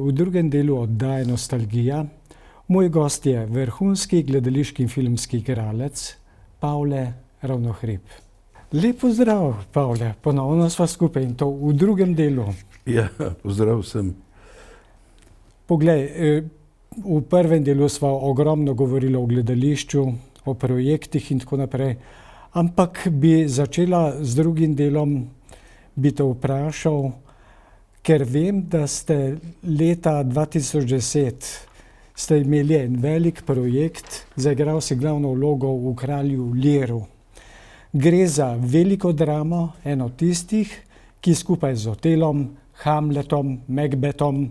v drugem delu oddaje Nostalgija. Moj gost je vrhunski gledališki in filmski igralec Pavle Ravnohrib. Lep pozdrav, Pavle, ponovno sva skupaj in to v drugem delu. Ja, pozdrav vsem. Poglej, v prvem delu sva ogromno govorila o gledališču, o projektih in tako naprej, ampak bi začela z drugim delom, bi te vprašal, ker vem, da ste leta 2010 ste imeli en velik projekt, zaigral si glavno vlogo v Kralju Learu. Gre za veliko dramo, eno tistih, ki skupaj z Otelom, Hamletom, Macbethom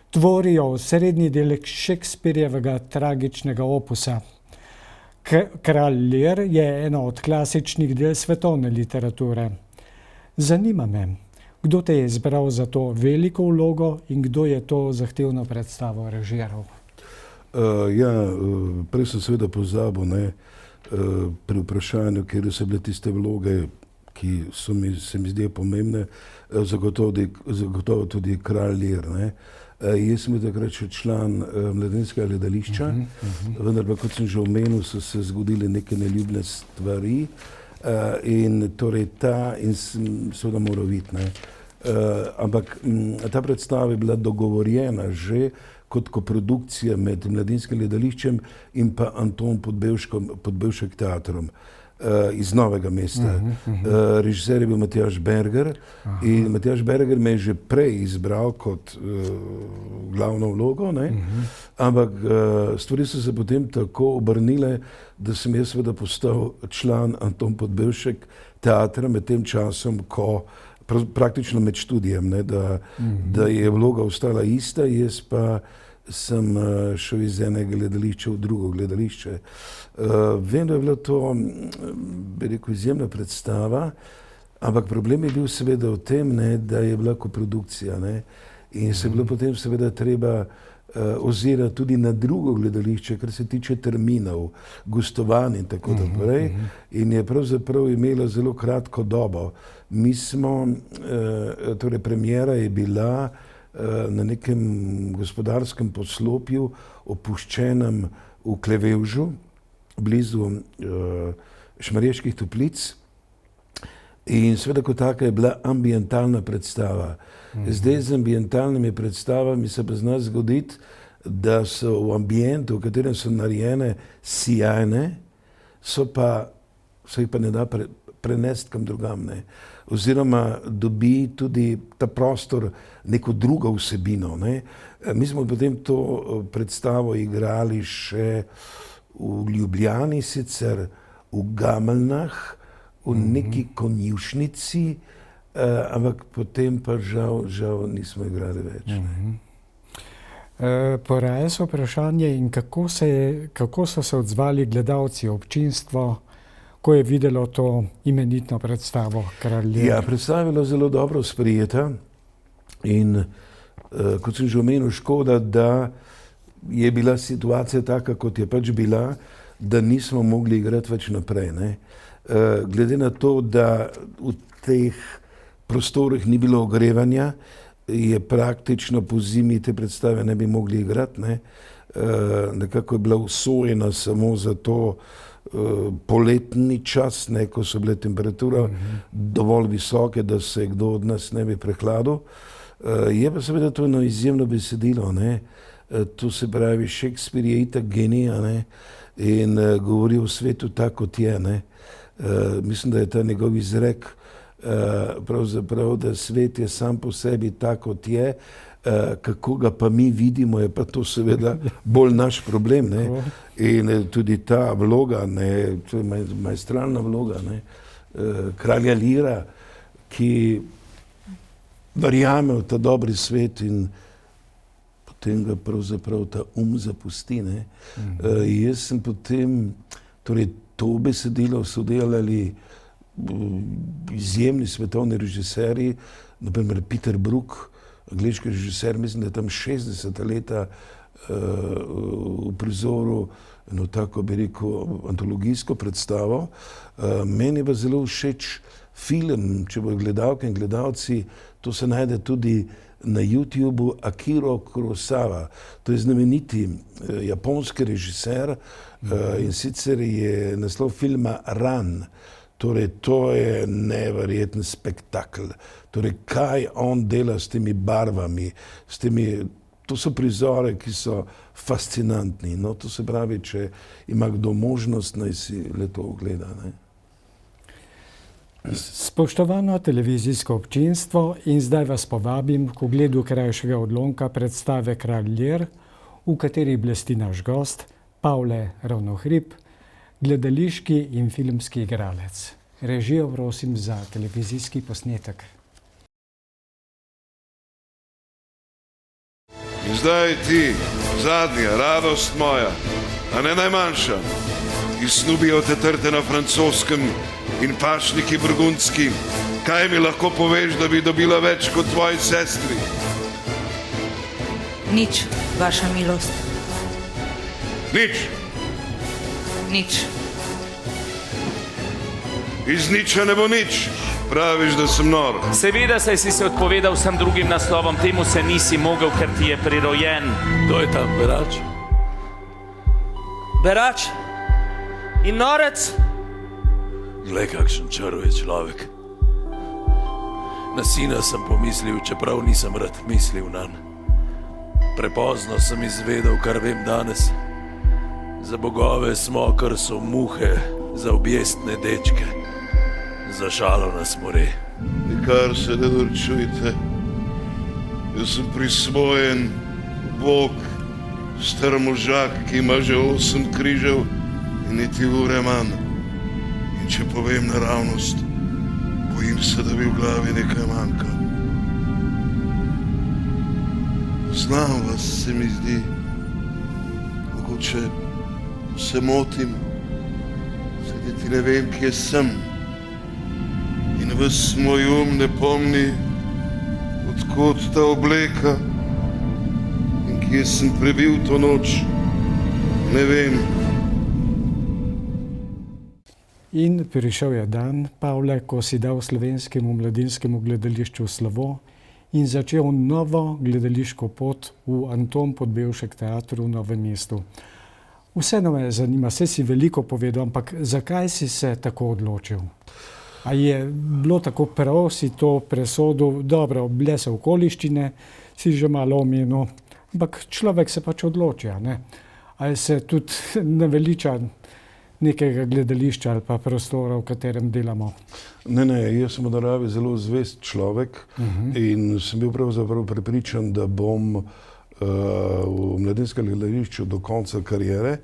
tvorijo srednji del Shakespearjevega tragičnega opusa. Kralj Lear je eno od klasičnih del svetovne literature. Zanima me, kdo te je izbral za to veliko vlogo in kdo je to zahtevno predstavo režiral? Prej sem seveda pozabil, pri vprašanju, kjer so bile tiste vloge, ki se mi zdijo pomembne, zagotovo tudi Kralj Lear. Jaz sem bil takrat še član mladinskega gledališča, vendar pa, kot sem že omenil, so se zgodile neke neljubne stvari in torej in sem seveda moral videti. Ampak ta predstava je bila dogovorjena že kot koprodukcija med Mladinskim gledališčem in pa Anton Podbevšek teatrom iz Novega mesta. Režiser je bil Matjaž Berger in Matjaž Berger me je že prej izbral kot glavno vlogo, ampak stvari so se potem tako obrnile, da sem jaz seveda postal član Anton Podbevšek teatra med tem časom, ko praktično med študijem, da je vloga ostala ista, jaz pa sem šel iz enega gledališča v drugo gledališče. Vem, da je bila to, bi rekel, izjemna predstava, ampak problem je bil seveda v tem, da je bila koprodukcija, in se je bilo potem seveda treba ozirati tudi na drugo gledališče, kar se tiče terminov, gostovanj in tako naprej, in je pravzaprav imela zelo kratko dobo. Mi smo, torej premiera je bila na nekem gospodarskem poslopju, opuščenem v Klevevžu, blizu Šmarjeških Toplic. In seveda kot taka je bila ambientalna predstava. Zdaj z ambientalnimi predstavami se pa zna zgoditi, da so v ambientu, v katerem so narejene, sijajne, se jih pa ne da prenesti kam drugam. Oziroma dobi tudi ta prostor neko drugo vsebino. Mi smo potem to predstavo igrali še v Ljubljani, sicer v Gameljnah, v neki konjušnici, ampak potem pa žal nismo igrali več. Poraja se vprašanje, in kako so se odzvali gledalci, občinstvo, ko je videlo to imenitno predstavo Kralj Lear? Ja, predstava je bila zelo dobro sprejeta in kot sem že omenil, škoda, da je bila situacija taka, kot je pač bila, da nismo mogli igrati več naprej. Glede na to, da v teh prostorih ni bilo ogrevanja, je praktično po zimi te predstave ne bi mogli igrati. Nekako je bila usojena samo za to poletni čas, ko so bile temperature dovolj visoke, da se kdo od nas ne bi prehladil. Je pa seveda to eno izjemno besedilo. To se pravi, Shakespeare je itak genij in govori o svetu tako, kot je. Mislim, da je ta njegov izrek pravzaprav, da svet je sam po sebi tako, kot je, kako ga pa mi vidimo, je pa to seveda bolj naš problem. In tudi ta vloga, to je maestralna vloga kralja Leara, ki verjame v ta dobri svet in potem ga pravzaprav ta zapusti. Jaz sem potem, torej to besedilo so delali izjemni svetovni režiserji, naprimer Peter Brook, angleški režiser, mislim, da je tam 60 leta v prizoru eno tako, bi rekel, antologijsko predstavo. Meni je pa zelo všeč film, če bodo gledalke in gledalci, to se najde tudi na YouTubu Akira Kurosawa. To je znameniti japonski režiser in sicer je naslov filma Ran. Torej, to je neverjeten spektakel. Torej, kaj on dela s temi barvami, to so prizore, ki so fascinantni. No, to se pravi, če ima kdo možnost, naj si le to ogleda, ne. Spoštovano televizijsko občinstvo, in zdaj vas povabim k ogledu krajšega odlomka predstave Kralj Lear, v kateri blesti naš gost, Pavle Ravnohrib, gledališki in filmski igralec. Režijo prosim za televizijski posnetek. In zdaj ti, zadnja, radost moja, a ne najmanjša, ki snubijo te trte na francoskem in pašniki burgundski, kaj mi lahko poveš, da bi dobila več kot tvoji sestri? Nič, vaša milost. Nič. Nič. Iz niča ne bo nič. Praviš, da sem nor. Seveda, saj si se odpovedal vsem drugim naslovom, temu se nisi mogel, ker ti je prirojen. Kdo je tam, Berač? Berač in norec? Glej, kakšen črv je človek. Na sina sem pomislil, čeprav nisem rad mislil nanj. Prepozno sem izvedel, kar vem danes. Za bogove smo, kar so muhe, za objestne dečke. Za šalo nas more. Nikar se ne norčujte. Jaz sem prisvojen Bog, star možak, ki ima že 8 križev in niti ure manj. In če povem naravnost, bojim se, da bi v glavi nekaj manjka. Znam vas, se mi zdi, mogoče se motim, sedeti ne vem, kje sem. In ves moj ne pomni, odkot ta obleka in kje sem prebil to noč, ne vem. In prišel je dan, Pavle, ko si dal slovenskemu mladinskemu gledališču slovo in začel novo gledališko pot v Anton Podbevšek teatru v Novem mestu. Vseeno me zanima, saj si veliko povedal, ampak zakaj si se tako odločil? A je bilo tako prav, si to presodil, dobro, bile so okoliščine, si že malo omenil, ampak človek se pač odloči, ne? Ali se tudi naveliča nekega gledališča ali pa prostora, v katerem delamo? Ne, jaz sem v naravi zelo zvest človek in sem bil pravzaprav prepričan, da bom v mladinskem gledališču do konca kariere.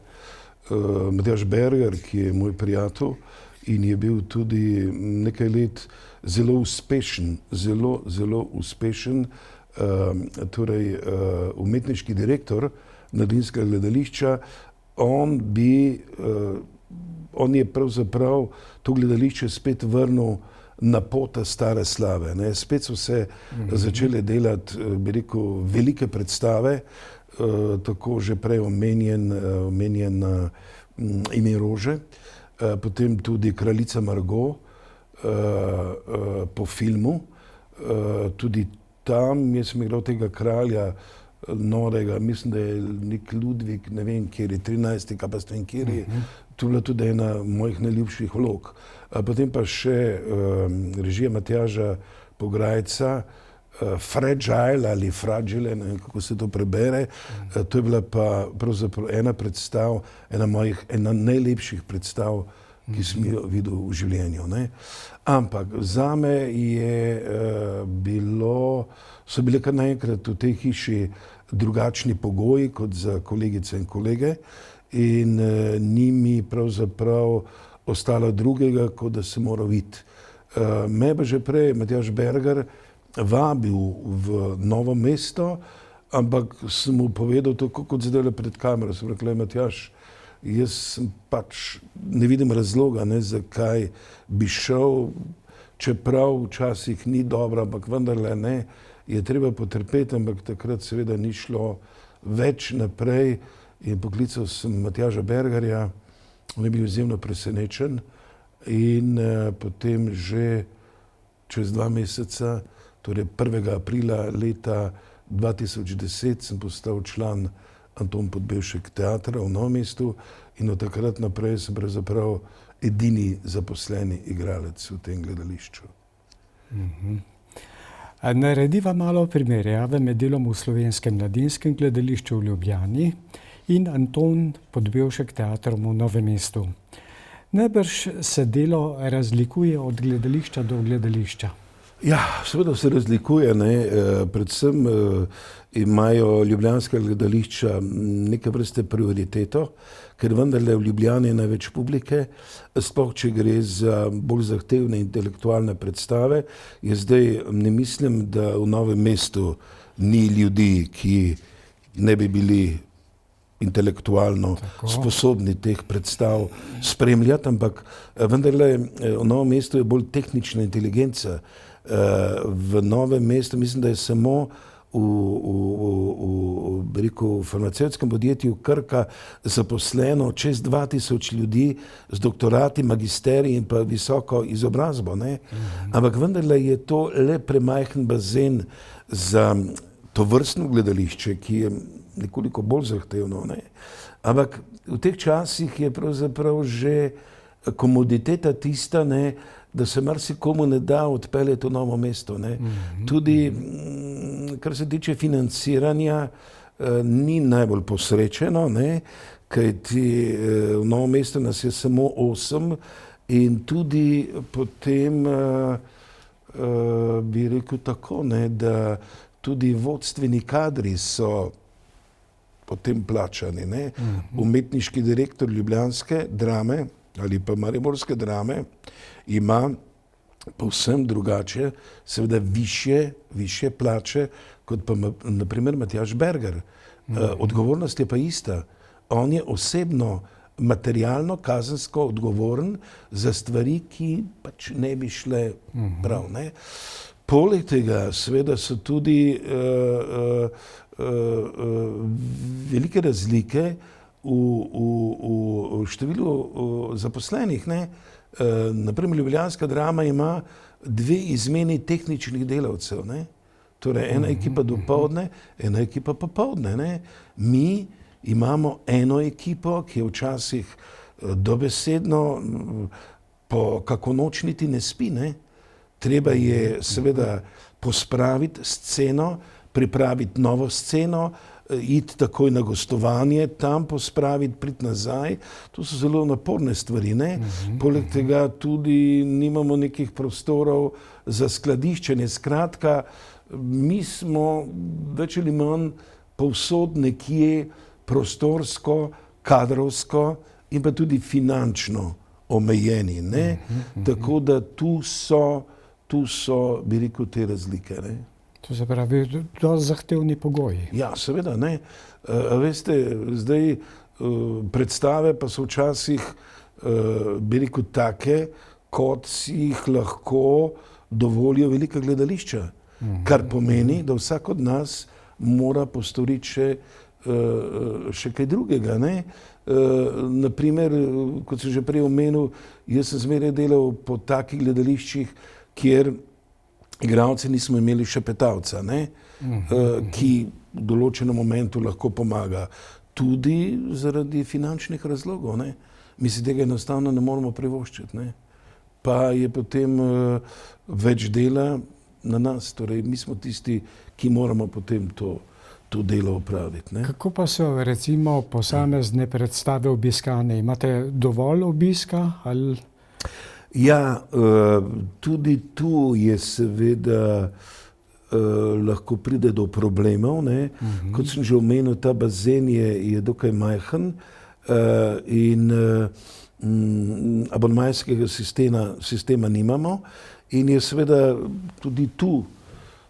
Matjaž Berger, ki je moj prijatelj in je bil tudi nekaj let zelo uspešen, zelo uspešen, torej umetniški direktor mladinskega gledališča, on je pravzaprav to gledališče spet vrnil na pota stare slave, ne. Spet so se začele delati, bi rekel, velike predstave, tako že prej omenjen Ime rože, potem tudi Kraljica Margot po filmu, tudi tam jaz sem igral tega kralja norega, mislim, da je nek Ludvik, ne vem, kjer je 13. kapastem, kjer je, to je bila tudi ena mojih najljubših vlog. Potem pa še režija Matjaža Pograjca, Fragile ali Fragile, ne vem, kako se to prebere, to je bila pa pravzaprav ena predstav, ena najlepših predstav, ki sem jo videl v življenju, ne. Ampak zame so bile kar naenkrat v tej hiši drugačni pogoji kot za kolegice in kolege in ni mi pravzaprav ostalo drugega, kot da se mora videti. Me pa že prej Matjaž Berger vabil v Novo mesto, ampak sem mu povedal tako kot zdaj pred kamero, sem rekel, Matjaž, jaz pač ne vidim razloga, ne, zakaj bi šel, čeprav včasih ni dobro, ampak vendarle ne, je treba potrpeti, ampak takrat seveda ni šlo več naprej in poklical sem Matjaža Bergerja, on je bil izjemno presenečen in potem že čez 2 meseca Torej 1. aprila leta 2010 sem postal član Anton Podbevšek teatra v Novem mestu in od takrat naprej sem pravzaprav edini zaposleni igralec v tem gledališču. Narediva malo primerjave med delom v Slovenskem mladinskem gledališču v Ljubljani in Anton Podbevšek teatrom v Novem mestu. Najbrž se delo razlikuje od gledališča do gledališča. Ja, seveda se razlikuje, ne. Predvsem imajo ljubljanska gledališča neke vrste prioriteto, ker vendarle v Ljubljani je največ publike, sploh če gre za bolj zahtevne intelektualne predstave. Jaz zdaj ne mislim, da v Novem mestu ni ljudi, ki ne bi bili intelektualno sposobni teh predstav spremljati, ampak vendarle v Novem mestu je bolj tehnična inteligenca. V Novem mestu mislim, da je samo v farmacevtskem podjetju Krka zaposleno čez 2000 ljudi z doktorati, magisteriji in pa visoko izobrazbo, ne. Ampak vendarle je to le premajhen bazen za tovrstno gledališče, ki je nekoliko bolj zahtevno, ne. Ampak v teh časih je pravzaprav že komoditeta tista, ne, da se marsikomu ne da odpeljati v Novo mesto, ne. Tudi, kar se tiče financiranja, ni najbolj posrečeno, ne, kajti v Novo mesto nas je samo 8 in tudi potem bi rekel tako, ne, da tudi vodstveni kadri so potem plačani, ne. Umetniški direktor ljubljanske Drame ali pa mariborske Drame ima povsem drugače, seveda višje plače, kot pa na primer Matjaž Berger. Odgovornost je pa ista. On je osebno, materialno, kazensko odgovoren za stvari, ki pač ne bi šle prav, ne. Poleg tega seveda so tudi velike razlike v številu zaposlenih, ne. Na primer ljubljanska Drama ima 2 izmeni tehničnih delavcev, ne. Torej ena ekipa dopoldne, ena ekipa popoldne, ne. Mi imamo eno ekipo, ki je včasih dobesedno po kako noč niti ne spi, ne. Treba je seveda pospraviti sceno, pripraviti novo sceno, iti takoj na gostovanje, tam pospraviti, priti nazaj. To so zelo naporne stvari, ne. Poleg tega tudi nimamo nekih prostorov za skladiščenje. Skratka, mi smo več ali manj povsod nekje prostorsko, kadrovsko in pa tudi finančno omejeni, ne. Tako da tu so, bi rekel, te razlike, ne. To se pravi, dosti zahtevni pogoji. Ja, seveda, ne. Veste, zdaj predstave pa so včasih, bi rekel, take, kot si jih lahko dovolijo velika gledališča. Kar pomeni, da vsak od nas mora postoriti še kaj drugega, ne. Naprimer, kot sem že prej omenil, jaz sem zmeraj delal po takih gledališčih, kjer igralci nismo imeli šepetavca, ne, ki v določenem momentu lahko pomaga. Tudi zaradi finančnih razlogov, ne. Mi si tega enostavno ne moremo privoščiti, ne. Pa je potem več dela na nas, torej mi smo tisti, ki moramo potem to delo opraviti, ne. Kako pa so recimo posamezne predstave obiskane? Imate dovolj obiska ali? Ja, tudi tu je seveda lahko pride do problemov, ne. Kot sem že omenil, ta bazen je dokaj majhen in abonmajskega sistema nimamo in je seveda tudi tu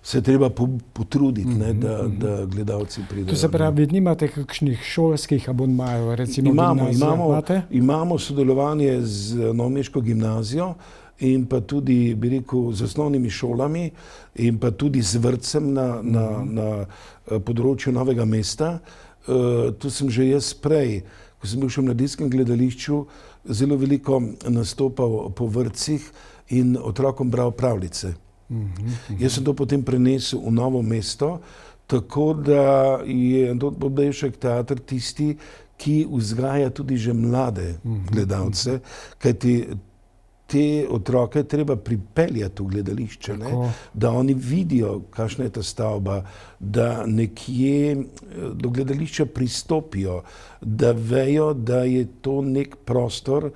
se treba potruditi, ne, da gledalci pridejo. To se pravi, nimate kakšnih šolskih abonmajev, recimo gimnazijo? Imamo sodelovanje z novomeško gimnazijo in pa tudi, bi rekel, z osnovnimi šolami in pa tudi z vrtcem na področju Novega mesta. Tu sem že jaz prej, ko sem bil še v mladinskem gledališču, zelo veliko nastopal po vrtcih in otrokom bral pravljice. Jaz sem to potem prenesel v Novo mesto, tako da je Anton Podbevšek teater tisti, ki vzgaja tudi že mlade gledalce, kajti te otroke treba pripeljati v gledališče, ne? Da oni vidijo, kakšna je ta stavba, da nekje do gledališča pristopijo, da vejo, da je to nek prostor,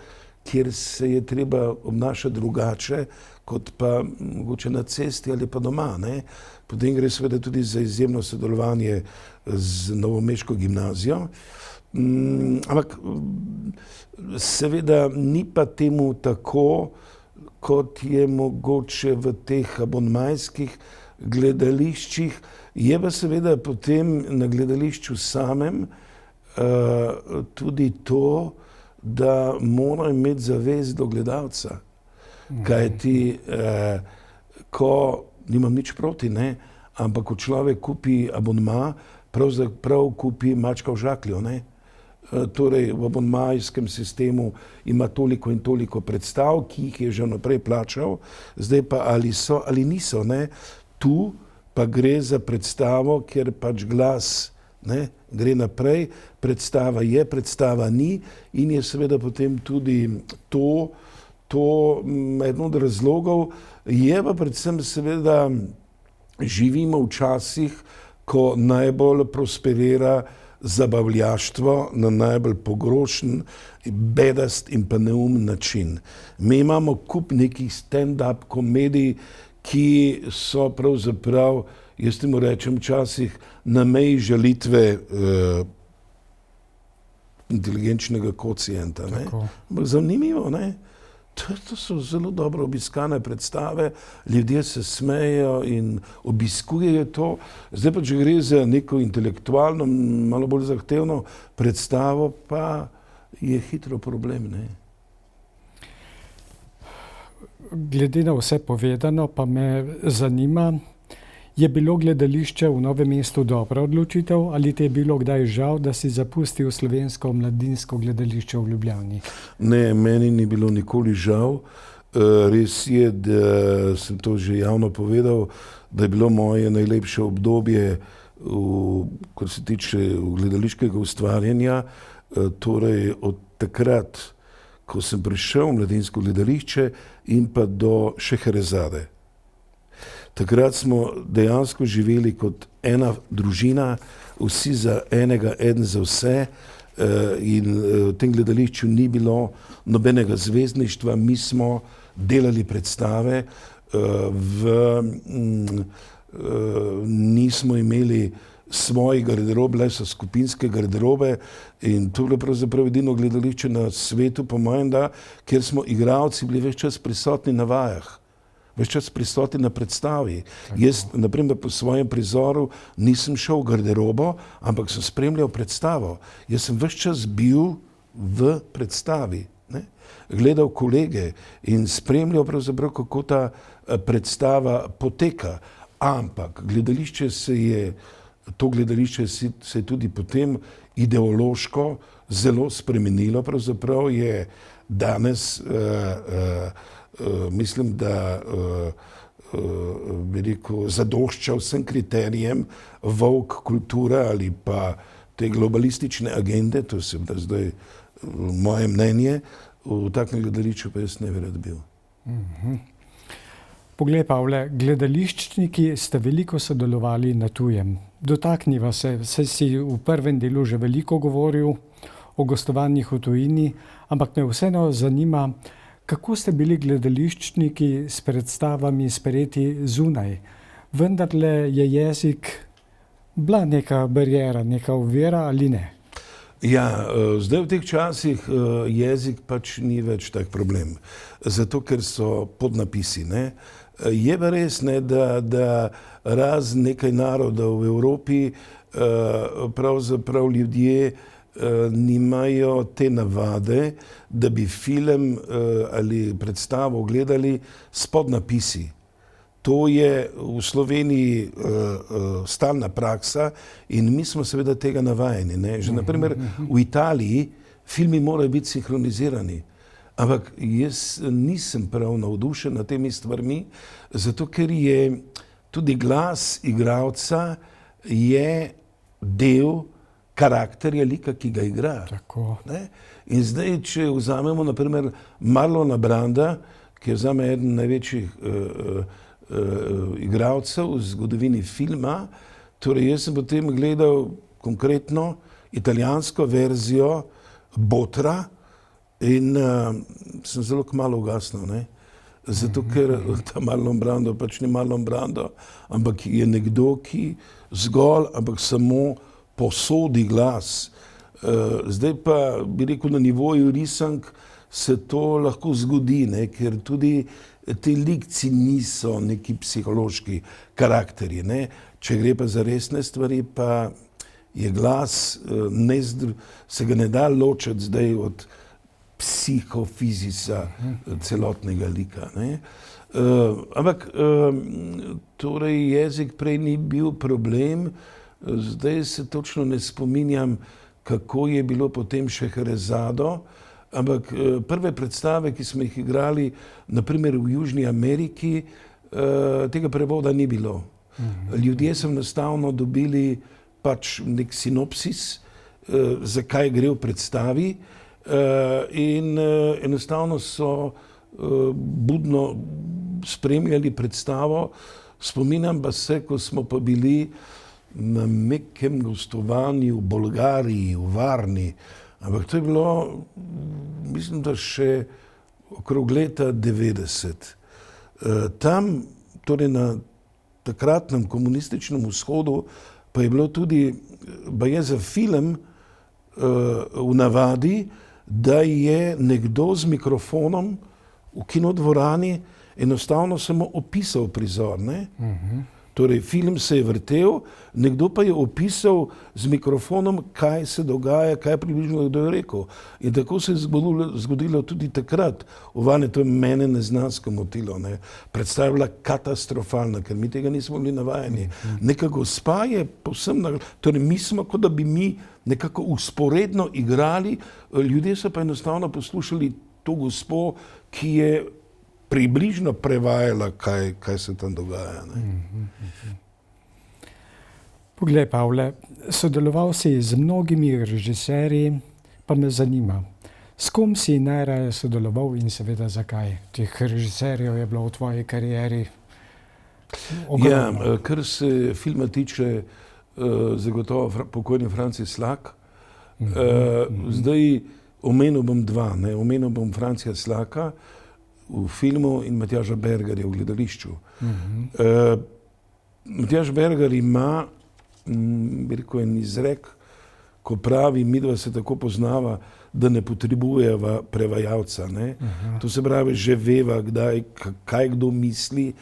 kjer se je treba obnašati drugače, kot pa mogoče na cesti ali pa doma, ne? Potem gre seveda tudi za izjemno sodelovanje z novomeško gimnazijo. Ampak seveda ni pa temu tako, kot je mogoče v teh abonmajskih gledališčih. Je pa seveda potem na gledališču samem tudi to, da mora imeti zavest do gledalca. Kajti, ko nimam nič proti, ne, ampak ko človek kupi abonma, pravzaprav kupi mačka v žaklju, ne. Torej v abonmajskem sistemu ima toliko in toliko predstav, ki jih je že naprej plačal, zdaj pa ali so ali niso, ne. Tu pa gre za predstavo, kjer pač glas, ne, gre naprej, predstava je, predstava ni in je seveda potem tudi to eden od razlogov, je pa predvsem seveda živimo v časih, ko najbolj prosperira zabavljaštvo na najbolj pogrošen, bedast in pa neumen način. Mi imamo kup nekih stand-up komedij, ki so pravzaprav, jaz temu rečem včasih, na meji žalitve inteligenčnega kocienta, ne. Zanimivo, ne. To so zelo dobro obiskane predstave, ljudje se smejejo in obiskujejo to. Zdaj pa, če gre za neko intelektualno, malo bolj zahtevno predstavo, pa je hitro problem, ne. Glede na vse povedano, pa me zanima, je bilo gledališče v Novem mestu dobra odločitev ali ti je bilo kdaj žal, da si zapustil Slovensko mladinsko gledališče v Ljubljani? Ne, meni ni bilo nikoli žal. Res je, da sem to že javno povedal, da je bilo moje najlepše obdobje, kar se tiče gledališkega ustvarjanja, torej od takrat, ko sem prišel v mladinsko gledališče in pa do Šeherezade. Takrat smo dejansko živeli kot ena družina, vsi za enega, eden za vse in v tem gledališču ni bilo nobenega zvezdništva, mi smo delali predstave, nismo imeli svoje garderobe, le so skupinske garderobe in to je bilo pravzaprav edino gledališče na svetu, po mojem, da, kjer smo igralci bili ves čas prisotni na vajah. Ves čas prisotni na predstavi. Jaz, naprimer, po svojem prizoru nisem šel v garderobo, ampak sem spremljal predstavo. Jaz sem ves čas bil v predstavi, ne? Gledal kolege in spremljal pravzaprav, kako ta predstava poteka. Ampak to gledališče se je tudi potem ideološko zelo spremenilo. Pravzaprav je danes mislim, da bi rekel, zadošča vsem kriterijem woke kulture ali pa te globalistične agende, to je seveda zdaj moje mnenje, v takem gledališču pa jaz ne bi rad bil. Poglej, Pavle, gledališčniki ste veliko sodelovali na tujem. Dotakniva se, saj si v prvem delu že veliko govoril o gostovanjih v tujini, ampak me vseeno zanima, kako ste bili gledališčniki s predstavami sprejeti zunaj? Vendarle je jezik bila neka bariera, neka ovira ali ne? Ja, zdaj v teh časih jezik pač ni več tak problem, zato ker so podnapisi, ne. Je pa res, ne, da nekaj narodov v Evropi pravzaprav ljudje nimajo te navade, da bi film ali predstavo gledali s podnapisi. To je v Sloveniji stalna praksa in mi smo seveda tega navajeni, ne. Že naprimer v Italiji filmi morajo biti sinhronizirani. Ampak jaz nisem prav navdušen nad temi stvarmi, zato ker je tudi glas igralca je del karakterja lika, ki ga igra. Tako. Ne? In zdaj, če vzamemo naprimer Marlona Branda, ki je zame eden največjih igralcev v zgodovini filma, torej jaz sem potem gledal konkretno italijansko verzijo Botra in sem zelo kmalu ugasnil, ne? Zato, ker ta Marlon Brando pač ni Marlon Brando, ampak je nekdo, ki zgolj, ampak samo posodi glas. Zdaj pa bi rekel, na nivoju risank se to lahko zgodi, ne? Ker tudi ti likci niso neki psihološki karakterji. Ne? Če gre pa za resne stvari, pa je glas, se ga ne da ločiti zdaj od psihofizisa celotnega lika. Ne? Ampak torej jezik prej ni bil problem, zdaj se točno ne spominjam, kako je bilo potem Šeherezado, ampak prve predstave, ki smo jih igrali, naprimer v Južni Ameriki, tega prevoda ni bilo. Ljudje so enostavno dobili pač nek sinopsis, zakaj gre v predstavi, in enostavno so budno spremljali predstavo. Spominjam pa se, ko smo pa bili na nekem gostovanju v Bolgariji, v Varni, ampak to je bilo, mislim, da še okrog leta 90. Tam, torej na takratnem komunističnem vzhodu, pa je bilo tudi, baje za film v navadi, da je nekdo z mikrofonom v kinodvorani enostavno samo opisal prizor, ne? Torej, film se je vrtel, nekdo pa je opisal z mikrofonom, kaj se dogaja, kaj približno kdo je rekel. In tako se je zgodilo tudi takrat. V Vani to je mene neznansko motilo. Ne. Predstava je bila katastrofalna, ker mi tega nismo bili navajeni. Neka gospa je povsem, torej mi smo, kot da bi mi nekako usporedno igrali, ljudje so pa enostavno poslušali to gospo, ki je približno prevajala, kaj se tam dogaja. Ne. Poglej, Pavle, sodeloval si z mnogimi režiserji, pa me zanima, s kom si najraje sodeloval in seveda zakaj? Teh režiserjev je bilo v tvoji karieri ogromno. Ja, kar se filma tiče, zagotovo pokojni Franci Slak. Zdaj omenil bom dva, ne. Omenil bom Francija Slaka v filmu in Matjaža Bergerja v gledališču. Matjaž Berger ima, bi rekel, en izrek, ko pravi, midva se tako poznava, da ne potrebujeva prevajalca. Ne? To se pravi, že veva, kdaj, kaj kdo misli,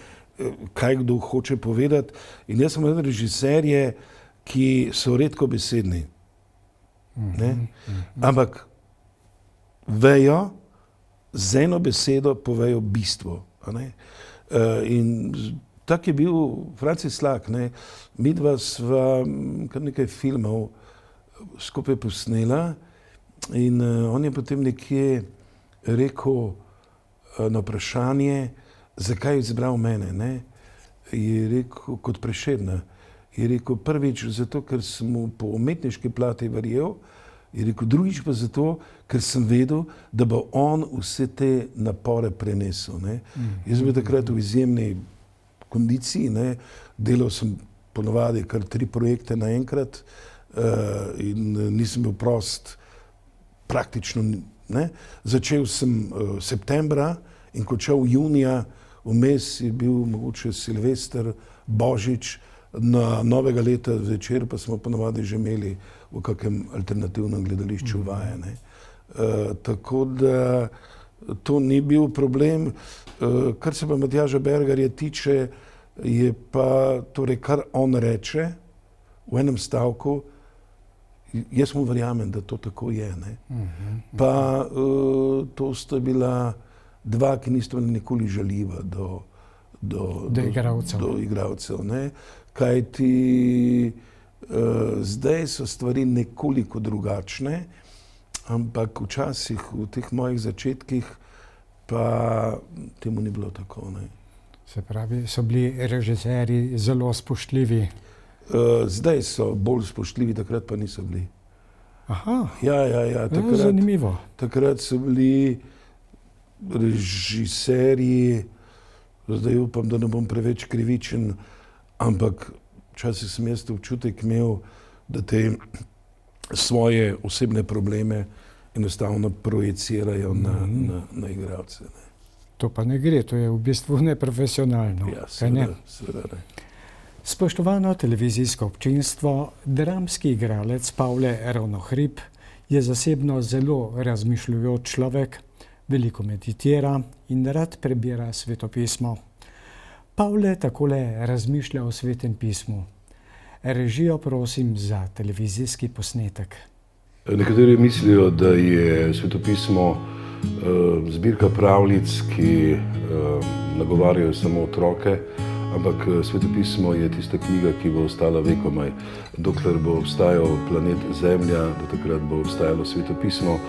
kaj kdo hoče povedati. In jaz sem eden režiserje, ki so redko besedni. Ne? Ampak vejo, z eno besedo povejo bistvo. In tak je bil Franci Slak. Midva sva kar nekaj filmov skupaj posnela in on je potem nekje rekel na vprašanje, zakaj je izbral mene. Ne? Je rekel, kot Prešerna, je rekel prvič zato, ker sem mu po umetniški plati verjel, je rekel drugič pa zato, ker sem vedel, da bo on vse te napore prenesel. Ne? Jaz bil takrat v izjemni kondiciji, ne? Delal sem ponovadi kar 3 projekte naenkrat in nisem bil prost praktično. Ne? Začel sem septembra in končal junija, vmes je bil mogoče Silvester, Božič, na novega leta zvečer pa smo ponovadi že imeli v kakem alternativnem gledališču vaje. Tako da to ni bil problem. Kar se pa Matjaža Bergerja tiče, je pa torej, kar on reče v enem stavku, jaz mu verjamem, da to tako je. Ne? Pa to sta bila dva, ki nista bila nikoli žaljiva do igralcev. Ne? Kajti zdaj so stvari nekoliko drugačne ampak včasih v teh mojih začetkih pa temu ni bilo tako. Ne. Se pravi, so bili režiserji zelo spoštljivi. Zdaj so bolj spoštljivi, takrat pa niso bili. Aha, Ja, zanimivo. takrat so bili režiserji, zdaj upam, da ne bom preveč krivičen, ampak včasih sem jaz občutek imel, da te svoje osebne probleme enostavno projicirajo na igralce. Ne. To pa ne gre, to je v bistvu neprofesionalno. Ja, kaj ne? seveda ne. Spoštovano televizijsko občinstvo, dramski igralec Pavle Ravnohrib je zasebno zelo razmišljujoč človek, veliko meditira in rad prebira svetopismo. Pavle takole razmišlja o svetem pismu. Režijo prosim za televizijski posnetek. Nekateri mislijo, da je svetopismo zbirka pravljic, ki nagovarjajo samo otroke, ampak svetopismo je tista knjiga, ki bo ostala vekomaj. Dokler bo obstajal planet Zemlja, do takrat bo obstajalo svetopismo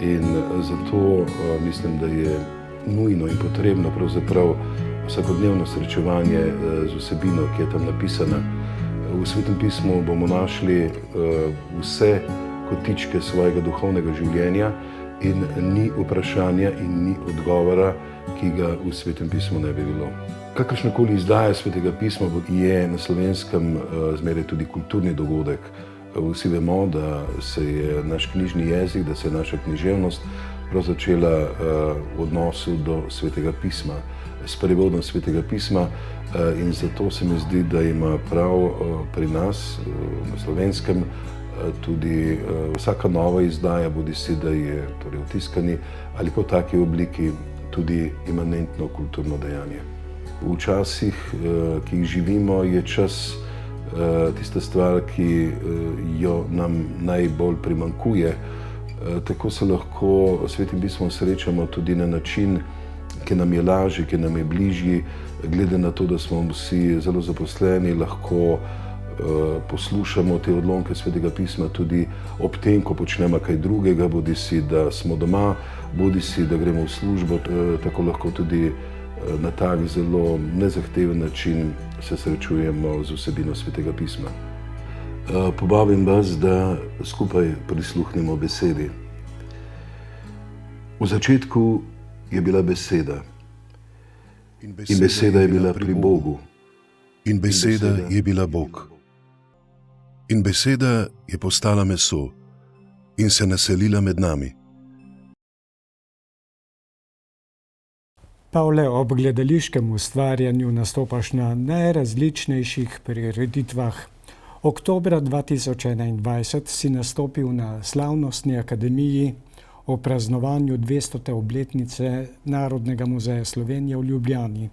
in zato mislim, da je nujno in potrebno pravzaprav vsakodnevno srečevanje z vsebino, ki je tam napisana. V svetem pismu bomo našli vse kotičke svojega duhovnega življenja in ni vprašanja in ni odgovora, ki ga v svetem pismu ne bi bilo. Kakršnakoli izdaja svetega pisma je na Slovenskem zmeraj tudi kulturni dogodek. Vsi vemo, da se je naš knjižni jezik, da se je naša književnost prav začela v odnosu do svetega pisma, s prevodom svetega pisma in zato se mi zdi, da ima prav pri nas na Slovenskem tudi vsaka nova izdaja, bodisi da je torej v tiskani ali po taki obliki, tudi imanentno kulturno dejanje. V časih, ki jih živimo, je čas tista stvar, ki jo nam najbolj primanjkuje. Tako se lahko s svetim pismom srečamo tudi na način, ki nam je lažji, ki nam je bližji, glede na to, da smo vsi zelo zaposleni, lahko poslušamo te odlomke svetega pisma tudi ob tem, ko počnemo kaj drugega, bodisi da smo doma, bodisi da gremo v službo, tako lahko tudi na tak zelo nezahteven način se srečujemo z vsebino svetega pisma. Povabim vas, da skupaj prisluhnemo besedi. V začetku je bila beseda in beseda je bila pri Bogu. In beseda je bila Bog. In beseda je postala meso in se naselila med nami. Pavle, ob gledališkem ustvarjanju nastopaš na najrazličnejših prireditvah. Oktobra 2021 si nastopil na Slavnostni akademiji o praznovanju 200. obletnice Narodnega muzeja Slovenije v Ljubljani.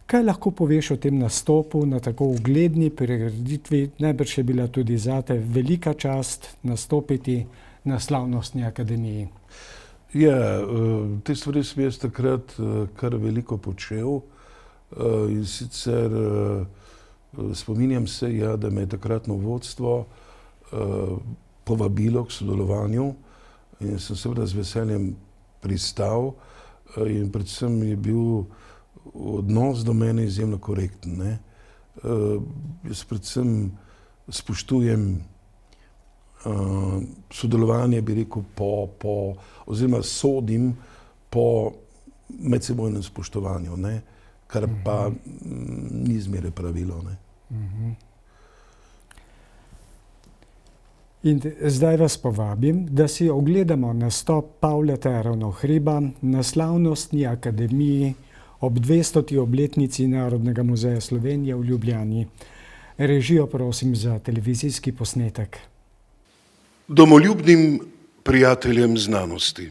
Kaj lahko poveš o tem nastopu na tako ugledni prireditvi? Najbrž je bila tudi zate velika čast nastopiti na Slavnostni akademiji. Ja, te stvari sem jaz takrat kar veliko počel in sicer spominjam se, da me je takratno vodstvo povabilo k sodelovanju in sem seveda z veseljem pristal in predvsem je bil odnos do mene izjemno korekten. Ne? Jaz predvsem spoštujem sodelovanje, bi rekel, oziroma sodim po medsebojnem spoštovanju, ne? Kar pa ni zmeraj pravilo. Ne? In zdaj vas povabim, da si ogledamo nastop Pavleta Ravnohriba na Slavnostni akademiji ob 200. obletnici Narodnega muzeja Slovenije v Ljubljani. Režijo prosim za televizijski posnetek. Domoljubnim prijateljem znanosti.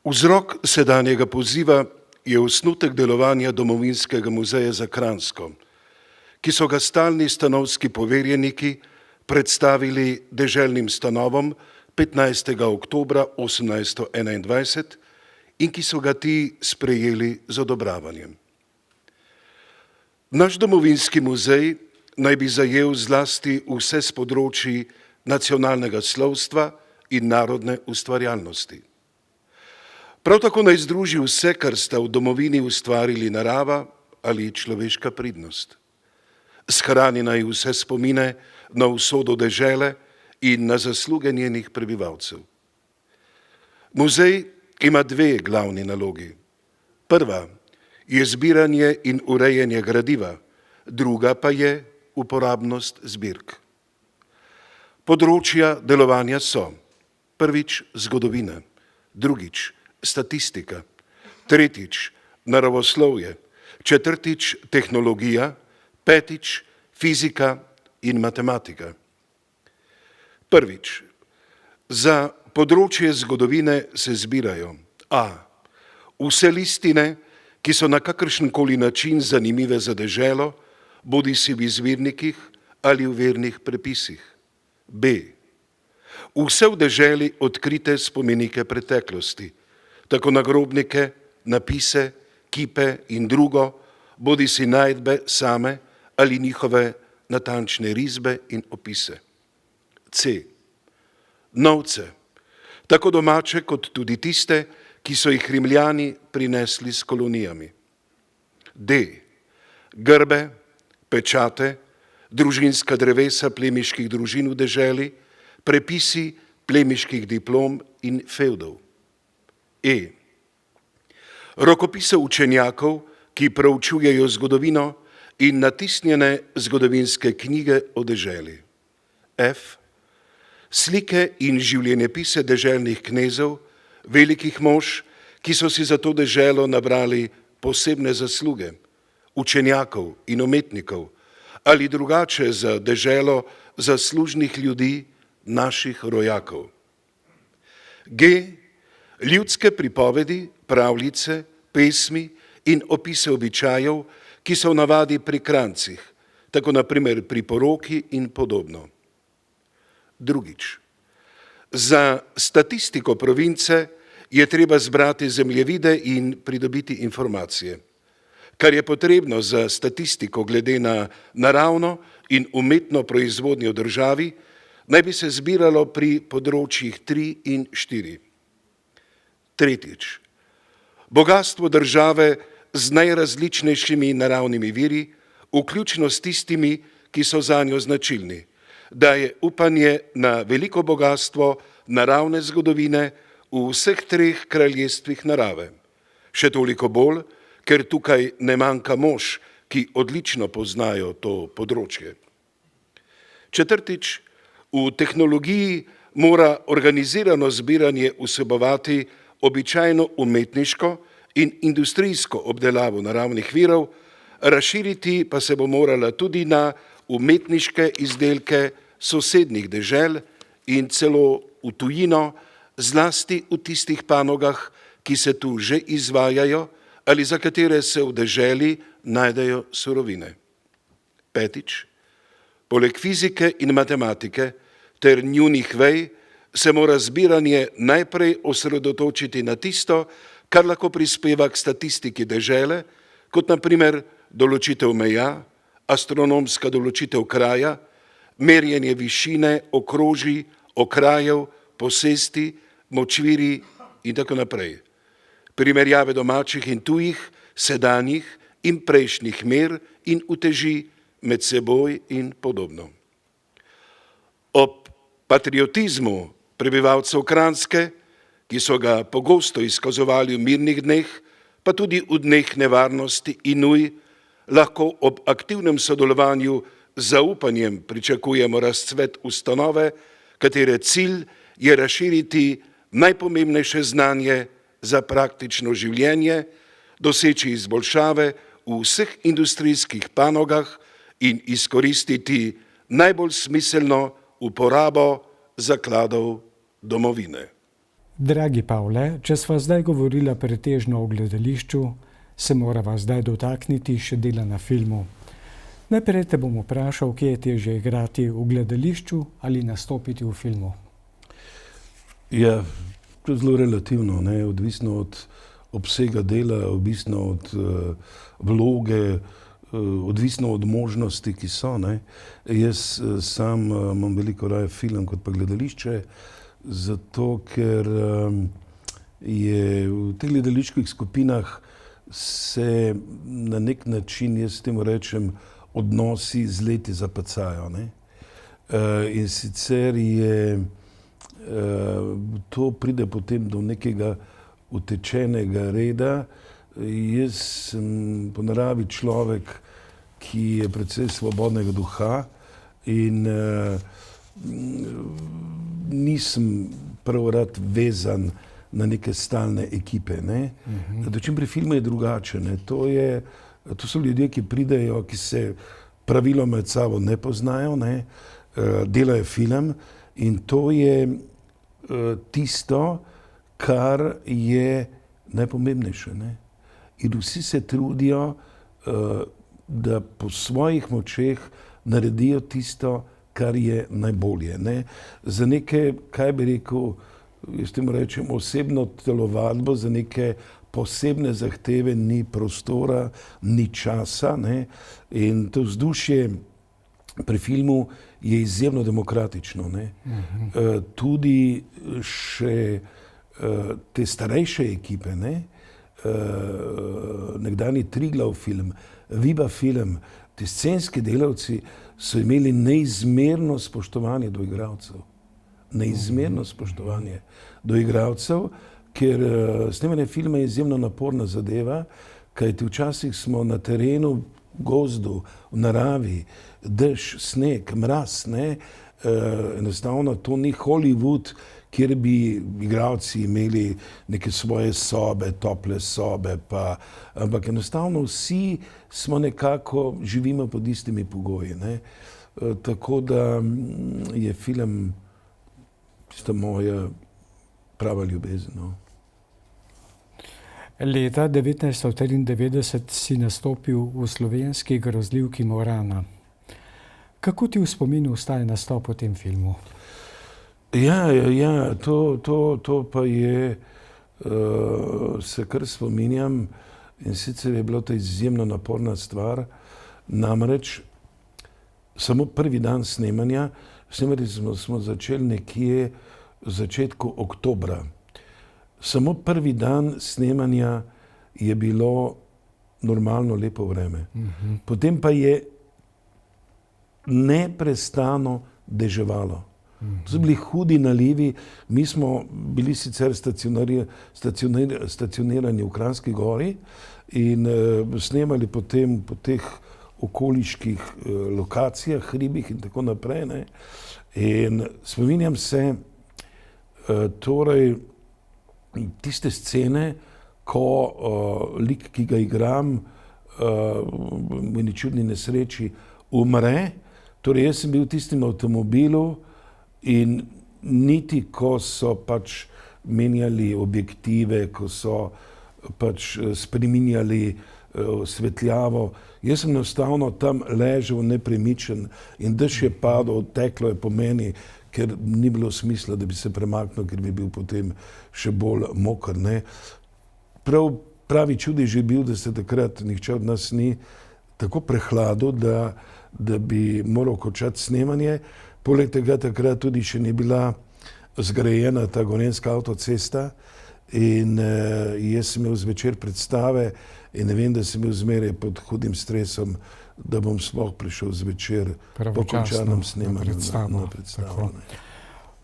Vzrok sedanjega poziva je osnutek delovanja Domovinskega muzeja za Kranjsko, ki so ga stalni stanovski poverjeniki predstavili deželnim stanovom 15. oktobra 1821 in ki so ga ti sprejeli z odobravanjem. Naš domovinski muzej naj bi zajel zlasti vse s področji nacionalnega slovstva in narodne ustvarjalnosti. Prav tako naj združi vse, kar sta v domovini ustvarili narava ali človeška pridnost. Shrani naj vse spomine na usodo dežele in na zasluge njenih prebivalcev. Muzej ima dve glavni nalogi. Prva je zbiranje in urejanje gradiva, druga pa je uporabnost zbirk. Področja delovanja so: prvič zgodovina, drugič statistika, tretjič naravoslovje, četrtič tehnologija, petič fizika in matematika. Prvič, za področje zgodovine se zbirajo a. vse listine, ki so na kakršenkoli način zanimive za deželo, bodisi v izvirnikih ali v vernih prepisih. B. vse v deželi odkrite spomenike preteklosti, tako nagrobnike, napise, kipe in drugo, bodisi najdbe same ali njihove natančne risbe in opise. C. novce, tako domače kot tudi tiste, ki so jih Rimljani prinesli s kolonijami. D. grbe, pečate, družinska drevesa plemiških družin v deželi, prepisi plemiških diplom in fevdov. E. rokopise učenjakov, ki proučujejo zgodovino, in natisnjene zgodovinske knjige o deželi. F. slike in življenjepise deželnih knezov, velikih mož, ki so si za to deželo nabrali posebne zasluge, učenjakov in umetnikov, ali drugače za deželo zaslužnih ljudi, naših rojakov. G. ljudske pripovedi, pravljice, pesmi in opise običajev, ki so v navadi pri krancih, tako na primer pri poroki in podobno. Drugič, za statistiko province je treba zbrati zemljevide in pridobiti informacije. Kar je potrebno za statistiko glede na naravno in umetno proizvodnjo v državi, naj bi se zbiralo pri področjih 3 in 4. Tretjič, bogastvo države z najrazličnejšimi naravnimi viri, vključno s tistimi, ki so zanjo značilni, daje upanje na veliko bogastvo naravne zgodovine v vseh 3 kraljestvih narave. Še toliko bolj, ker tukaj ne manjka mož, ki odlično poznajo to področje. Četrtič, v tehnologiji mora organizirano zbiranje vsebovati običajno umetniško in industrijsko obdelavo naravnih virov, razširiti pa se bo morala tudi na umetniške izdelke sosednjih dežel in celo v tujino, zlasti v tistih panogah, ki se tu že izvajajo ali za katere se v deželi najdejo surovine. Petič, poleg fizike in matematike ter njunih vej se mora zbiranje najprej osredotočiti na tisto, kar lahko prispeva k statistiki dežele, kot na primer določitev meja, astronomska določitev kraja, merjenje višine, okrožij, okrajev, posesti, močvirij in tako naprej. Primerjave domačih in tujih, sedanjih in prejšnjih mer in uteži med seboj in podobno. Ob patriotizmu prebivalcev Kranjske, ki so ga pogosto izkazovali v mirnih dneh, pa tudi v dneh nevarnosti in nuj, lahko ob aktivnem sodelovanju z zaupanjem pričakujemo razcvet ustanove, katere cilj je razširiti najpomembnejše znanje za praktično življenje, doseči izboljšave v vseh industrijskih panogah in izkoristiti najbolj smiselno uporabo zakladov domovine. Dragi Pavle, če sva zdaj govorila pretežno o gledališču, se morava zdaj dotakniti še dela na filmu. Najprej te bom vprašal, kje je težje igrati v gledališču ali nastopiti v filmu? Ja, to je zelo relativno, ne? Odvisno od obsega dela, odvisno od vloge, odvisno od možnosti, ki so. Ne. Jaz sam imam veliko raje film kot pa gledališče, zato ker je v teh gledaliških skupinah se na nek način, jaz temu rečem, odnosi z leti zapacajo. Ne. In sicer je to pride potem do nekega utečenega reda. Jaz sem po naravi človek, ki je precej svobodnega duha in nisem prav rad vezan na neke stalne ekipe. Ne? Dočim pri filmu je drugače. Ne? To so ljudje, ki pridejo, ki se praviloma med sabo ne poznajo, ne? Delajo film in to je tisto, kar je najpomembnejše. Ne? In vsi se trudijo, da po svojih močeh naredijo tisto, kar je najbolje. Ne? Za neke, kaj bi rekel, jaz temu rečem, osebno telovadbo, za neke posebne zahteve ni prostora, ni časa. Ne? In to vzdušje pri filmu je izjemno demokratično. Ne? Tudi še te starejše ekipe, ne? Nekdani Triglav film, Viba film, ti scenski delavci so imeli neizmerno spoštovanje do igralcev. Neizmerno spoštovanje do igralcev, ker snemanje filma je izjemno naporna zadeva, kajti včasih smo na terenu, v gozdu, v naravi, dež, sneg, mraz, ne? Enostavno to ni Hollywood, kjer bi igralci imeli neke svoje sobe, tople sobe, ampak enostavno vsi smo nekako, živimo pod istimi pogoji. Ne? Tako da je film tista moja prava ljubezen. No? Leta 1993 si nastopil v slovenski grozljivki Morana. Kako ti v spominu ostaja nastop v tem filmu? Ja, to pa je, se kar spominjam, in sicer je bila to izjemno naporna stvar. Namreč samo prvi dan snemanja, snemali smo začeli nekje v začetku oktobra. Samo prvi dan snemanja je bilo normalno lepo vreme. Potem pa je neprestano deževalo. To so bili hudi nalivi. Mi smo bili sicer stacionirani v Kranjski gori in snemali potem po teh okoliških lokacijah, hribih in tako naprej. Ne? In spominjam se torej tiste scene, ko lik, ki ga igram, v eni čudni nesreči umre. Torej jaz sem bil v tistem avtomobilu in niti ko so pač menjali objektive, ko so pač spreminjali osvetljavo, jaz sem enostavno tam ležal nepremičen in dež je padal, teklo je po meni, ker ni bilo smisla, da bi se premaknil, ker bi bil potem še bolj moker. Ne? Pravi čudež je bil, da se takrat nihče od nas ni tako prehladil, da bi moral končati snemanje. Poleg tega takrat tudi še ni bila zgrajena ta gorenjska avtocesta in jaz sem imel zvečer predstave in vem, da sem bil zmeraj pod hudim stresom, da bom sploh prišel zvečer po končanem snemanju na predstavo.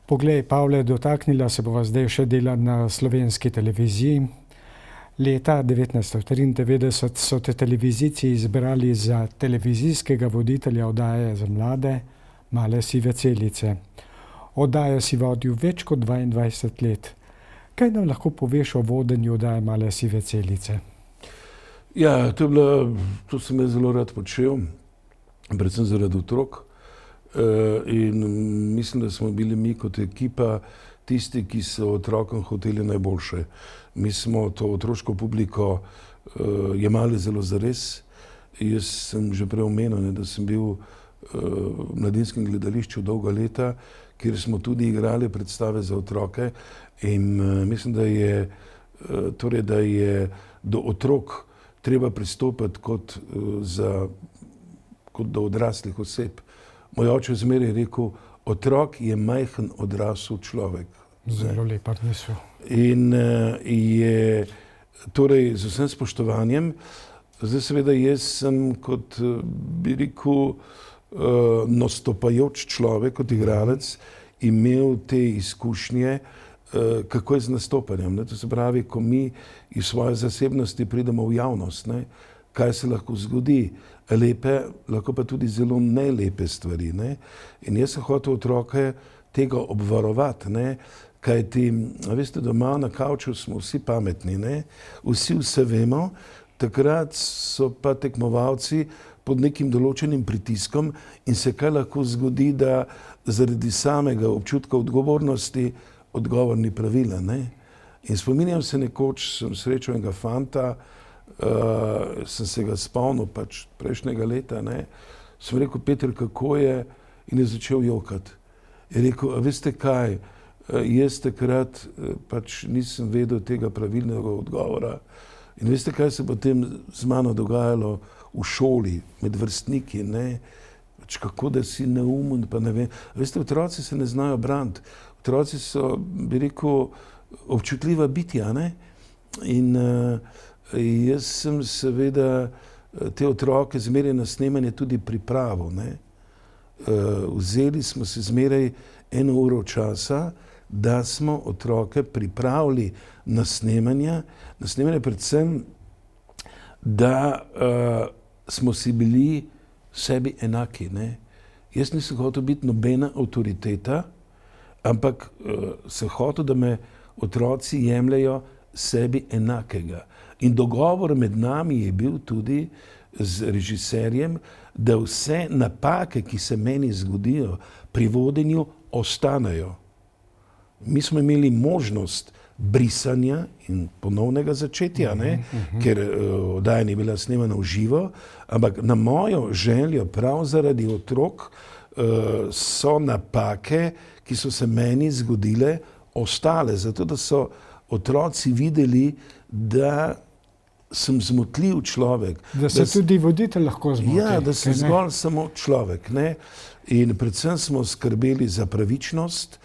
Poglej, Pavle, dotaknila se bova zdaj še dela na slovenski televiziji. Leta 1993 so te televizijci izbrali za televizijskega voditelja oddaje za mlade Male sive celice. Oddajo si vodil več kot 22 let. Kaj nam lahko poveš o vodenju oddaje Male sive celice? Ja, to sem jaz zelo rad počel, predvsem zaradi otrok. In mislim, da smo bili mi kot ekipa tisti, ki so otrokom hoteli najboljše. Mi smo to otroško publiko jemali zelo zares. Jaz sem že prej omenil, da sem bil v mladinskem gledališču dolga leta, kjer smo tudi igrali predstave za otroke in mislim, da je do otrok treba pristopiti kot do odraslih oseb. Moj oče zmeraj rekel, otrok je majhen odrasel človek. Zelo lepa misel. In je torej z vsem spoštovanjem, zdaj seveda jaz sem kot bi rekel nastopajoč človek, kot igralec, imel te izkušnje, kako je z nastopanjem. Ne? To se pravi, ko mi iz svoje zasebnosti pridemo v javnost, ne? Kaj se lahko zgodi, lepe, lahko pa tudi zelo nelepe stvari. Ne? In jaz sem hotel otroke tega obvarovati, ne? Kajti, veste, doma na kavču smo vsi pametni, ne? Vsi vse vemo, takrat so pa tekmovalci pod nekim določenim pritiskom in se kaj lahko zgodi, da zaradi samega občutka odgovornosti odgovor ni pravilen. Ne? In spominjam se, nekoč sem srečal enega fanta, sem se ga spomnil pač prejšnjega leta, ne? Sem rekel, Peter, kako je? In je začel jokati. Je rekel, a veste kaj, jaz takrat pač nisem vedel tega pravilnega odgovora. In veste, kaj se potem z mano dogajalo v šoli, med vrstniki, ne? Pač kako da si neumen, pa ne vem. Veste, otroci se ne znajo braniti. Otroci so, bi rekel, občutljiva bitja, ne? In jaz sem seveda te otroke zmeraj na snemanje tudi pripravil, ne? Vzeli smo se zmeraj 1 uro časa, da smo otroke pripravili na snemanje predvsem, da smo si bili sebi enaki, ne? Jaz nisem hotel biti nobena avtoriteta, ampak sem hotel, da me otroci jemljajo sebi enakega. In dogovor med nami je bil tudi z režiserjem, da vse napake, ki se meni zgodijo pri vodenju, ostanejo. Mi smo imeli možnost brisanja in ponovnega začetja, ne? Ker oddaja ni bila snemana v živo, ampak na mojo željo prav zaradi otrok so napake, ki so se meni zgodile, ostale, zato da so otroci videli, da sem zmotljiv človek. Da se tudi voditelj lahko zmoti. Ja, da sem zgolj samo človek, ne? In predvsem smo skrbeli za pravičnost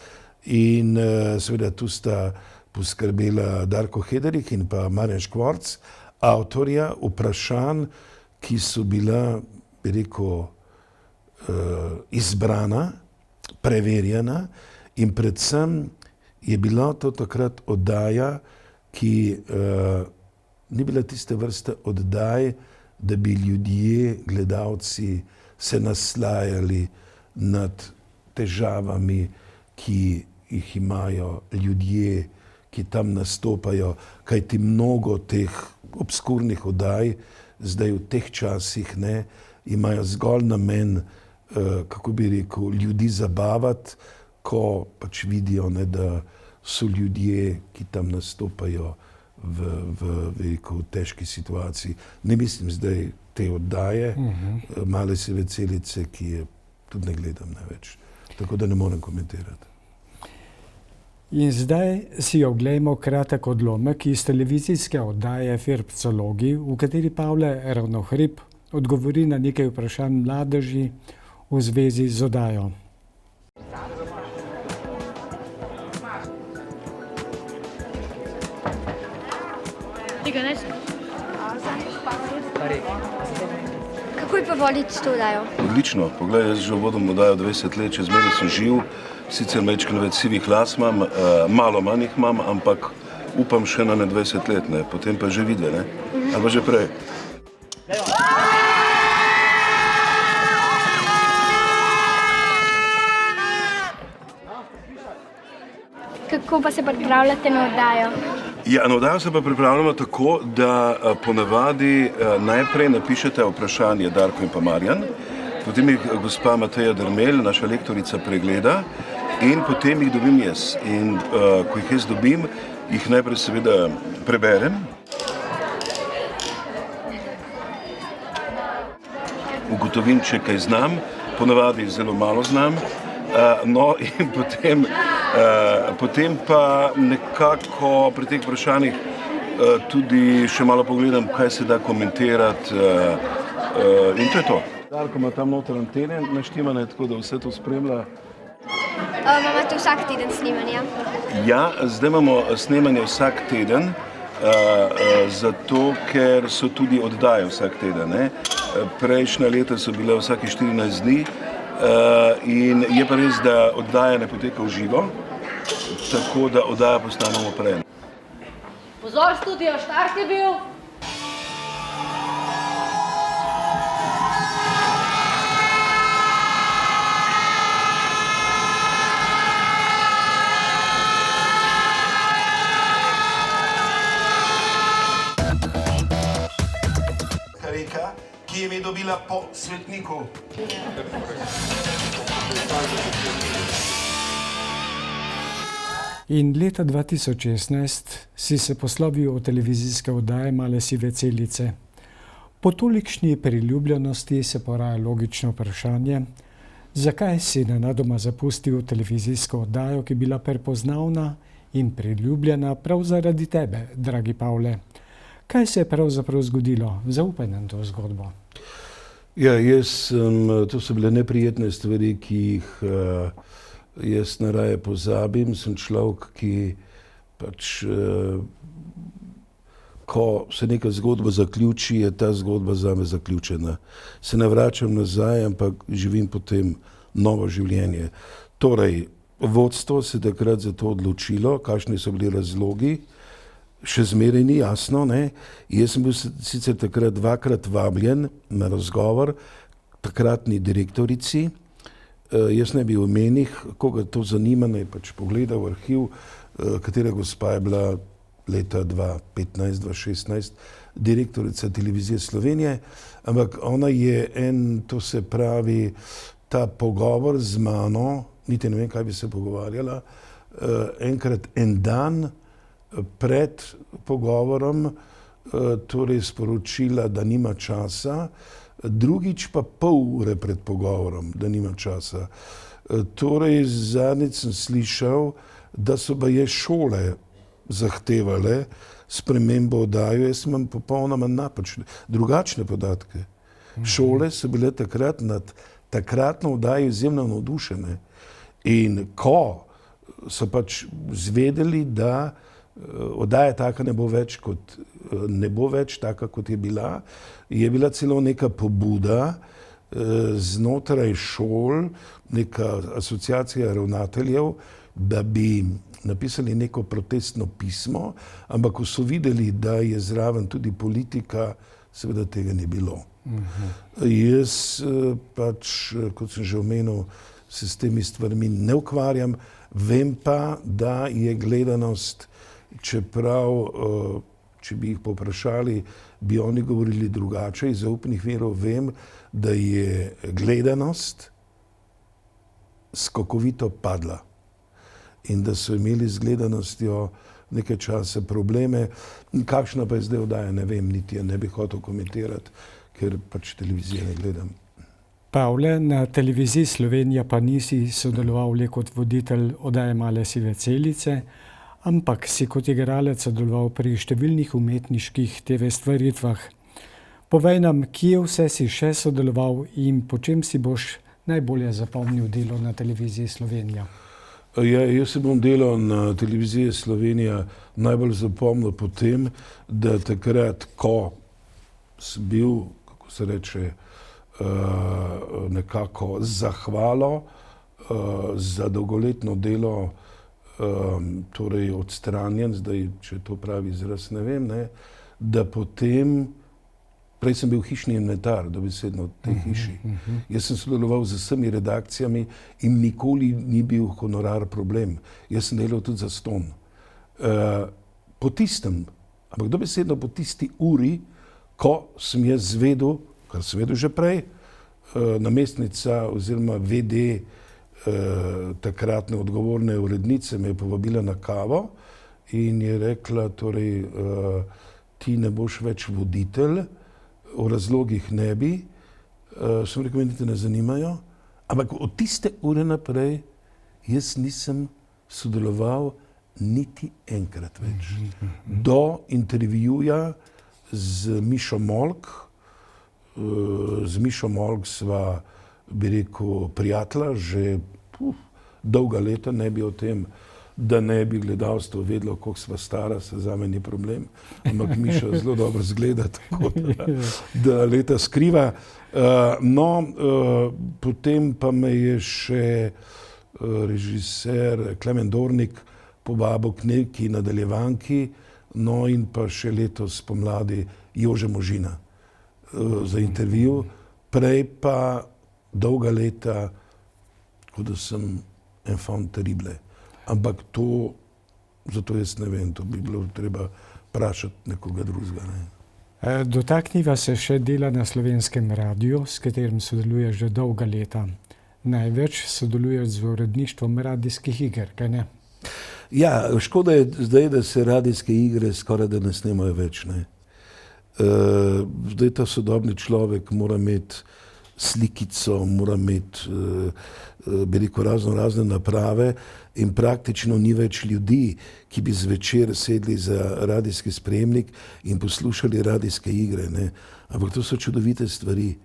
in seveda tu sta poskrbela Darko Hederik in pa Marjan Škvorc, avtorja vprašanj, ki so bila, bi rekel, izbrana, preverjena in predvsem je bila to takrat oddaja, ki ni bila tiste vrste oddaj, da bi ljudje, gledalci se naslajali nad težavami, ki jih imajo ljudje, ki tam nastopajo, kajti mnogo teh obskurnih oddaj zdaj v teh časih ne, imajo zgolj namen, kako bi rekel, ljudi zabavati, ko pač vidijo, ne, da so ljudje, ki tam nastopajo v težki situaciji. Ne mislim zdaj te oddaje, Male sive celice, ki je tudi ne gledam največ. Tako da ne morem komentirati. In zdaj si oglejmo kratek odlomek iz televizijske oddaje Firpcologi, v kateri Pavle Ravnohrib odgovori na nekaj vprašanj mladeži v zvezi z oddajo. Kako je pa voditi to oddajo? Odlično. Poglej, jaz že vodim oddajo 20 let, čez mene sem živ, sicer majčkeno več sivih las imam, malo manj jih imam, ampak upam še na 20 let, ne, potem pa že vidve, ne, ali pa že prej. Kako pa se pripravljate na oddajo? Ja, na oddajo se pa pripravljamo tako, da ponavadi najprej napišete vprašanje Darko in pa Marjan, potem jih gospa Mateja Dermelj, naša lektorica, pregleda in potem jih dobim jaz. In ko jih jaz dobim, jih najprej seveda preberem. Ugotovim, če kaj znam, ponavadi zelo malo znam. No in potem pa nekako pri teh vprašanjih tudi še malo pogledam, kaj se da komentirati in to je to. Darko ima tam noter antene naštimane, tako da vse to spremlja. Imate vsak teden snemanja? Ja, zdaj imamo snemanje vsak teden, zato ker so tudi oddaje vsak teden. Ne? Prejšnja leta so bile vsake 14 dni in je pa res, da oddaja ne poteka v živo, tako da oddaja postanemo prej. Pozor, studio, štart je bil. Reka, ki je dobila po svetniku. In leta 2016 si se poslovil od televizijske oddaje Male sive celice. Po tolikšni priljubljenosti se poraja logično vprašanje, zakaj si nenadoma zapustil televizijsko oddajo, ki je bila prepoznavna in priljubljena prav zaradi tebe, dragi Pavle. Kaj se je pravzaprav zgodilo? Zaupaj nam to zgodbo. Ja, to so bile neprijetne stvari, ki jih jaz najraje pozabim. Sem človek, ki pač, ko se neka zgodba zaključi, je ta zgodba zame zaključena. Se ne vračam nazaj, ampak živim potem novo življenje. Torej, vodstvo se je takrat za to odločilo, kakšni so bili razlogi. Še zmeraj ni jasno, ne. Jaz sem bil sicer takrat dvakrat vabljen na razgovor takratni direktorici. Jaz ne bi v imenih, koga to zanima, ne pač pogleda v arhiv, katera gospa je bila leta 2015-2016 direktorica Televizije Slovenije, ampak ona je to se pravi, ta pogovor z mano, niti ne vem, kaj bi se pogovarjala, enkrat en dan pred pogovorom torej sporočila, da nima časa, drugič pa pol ure pred pogovorom, da nima časa. Torej zadnjič sem slišal, da so baje šole zahtevale spremembo oddaje, jaz imam popolnoma napačne, drugačne podatke. Šole so bile takrat nad takratno oddajo izjemno navdušene in ko so pač zvedeli, da oddaja taka ne bo več taka, kot je bila celo neka pobuda znotraj šol, neka asociacija ravnateljev, da bi napisali neko protestno pismo, ampak ko so videli, da je zraven tudi politika, seveda tega ni bilo. Jaz pač, kot sem že omenil, se s temi stvarmi ne ukvarjam, vem pa, da je gledanost, čeprav, če bi jih povprašali, bi oni govorili drugače, iz zaupnih virov vem, da je gledanost skokovito padla in da so imeli z gledanostjo nekaj časa probleme. Kakšna pa je zdaj oddaja, ne vem, niti je ne bi hotel komentirati, ker pač televizije ne gledam. Pavle, na Televiziji Slovenija pa nisi sodeloval le kot voditelj oddaje Male sive celice, ampak si kot igralec sodeloval pri številnih umetniških TV stvaritvah. Povej nam, kje vse si še sodeloval in po čem si boš najbolje zapomnil delo na Televiziji Slovenija? Ja, jaz se bom delo na Televiziji Slovenija najbolj zapomnil po tem, da takrat, ko sem bil, kako se reče, nekako zahvalo za dolgoletno delo, torej odstranjen, zdaj, če to pravi izraz, ne vem, ne, da potem, prej sem bil hišni inventar, dobesedno v tej hiši. Jaz sem sodeloval z vsemi redakcijami in nikoli ni bil honorar problem. Jaz sem delal tudi zastonj. Po tistem, ampak dobesedno po tisti uri, ko sem jaz zvedel, kar sem vedel že prej, namestnica oziroma VD takratne odgovorne urednice me je povabila na kavo in je rekla, torej, ti ne boš več voditelj, o razlogih ne bi, sem rekel, meni te ne zanimajo, ampak od tiste ure naprej jaz nisem sodeloval niti enkrat več. Do intervjuja z Mišo Molk. Z Mišo Molk sva, bi rekel, prijatelja, že dolga leta, ne bi o tem, da ne bi gledalstvo vedelo, koliko sva stara, se zame ni problem, ampak Miša zelo dobro zgleda, tako da leta skriva. Potem pa me je še režiser Klemen Dornik povabil k neki nadaljevanki, no in pa še letos pomladi Jože Možina za intervju. Prej pa dolga leta, kot da sem enfant terrible. Ampak to, zato jaz ne vem, to bi bilo treba vprašati nekoga drugega. Ne. Dotakniva se še dela na Slovenskem radiju, s katerim sodeluje že dolga leta. Največ sodeluje z uredništvom radijskih iger, kaj ne? Ja, škoda je zdaj, da se radijske igre skoraj da ne snemajo več. Ne. Zdaj ta sodobni človek mora imeti slikico, mora imeti, bi rekel, razne naprave in praktično ni več ljudi, ki bi zvečer sedli za radijski sprejemnik in poslušali radijske igre. Ne. Ampak to so čudovite stvari.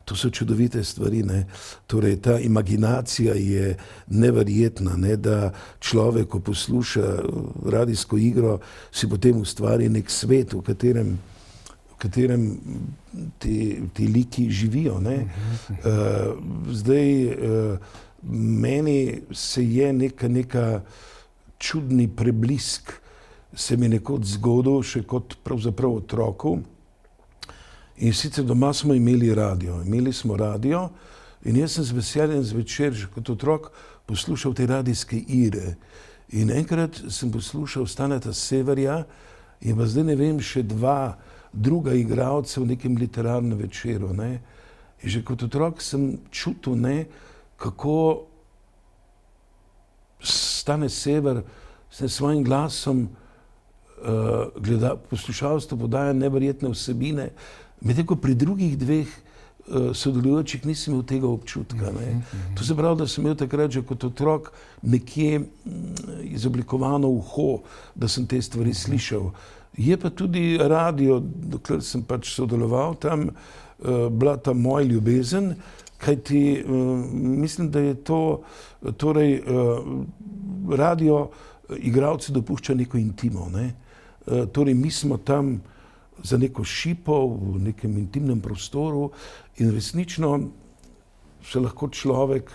To so čudovite stvari, ne. Torej, ta imaginacija je neverjetna, ne, da človek, ko posluša radijsko igro, si potem ustvari nek svet, v katerem ti liki živijo, ne. Zdaj, meni se je neka čudni preblisk, se mi nekoč zgodil, še kot pravzaprav otroku. In sicer doma smo imeli radio. Imeli smo radio in jaz sem z veseljem zvečer, že kot otrok, poslušal te radijske igre. In enkrat sem poslušal Staneta Severja in pa zdaj ne vem, še dva druga igralca v nekem literarnem večeru. Ne. In že kot otrok sem čutil, ne, kako Stane Sever s svojim glasom poslušalstvo podaja neverjetne vsebine, medtem ko pri drugih dveh sodelujočih nisem imel tega občutka. Ne. To se pravi, da sem imel takrat že kot otrok nekje izoblikovano uho, da sem te stvari slišal. Je pa tudi radio, dokler sem pač sodeloval tam, bila ta moja ljubezen, kajti mislim, da je to, torej radio igralci dopušča neko intimo, ne. Torej mi smo tam za neko šipo v nekem intimnem prostoru in resnično se lahko človek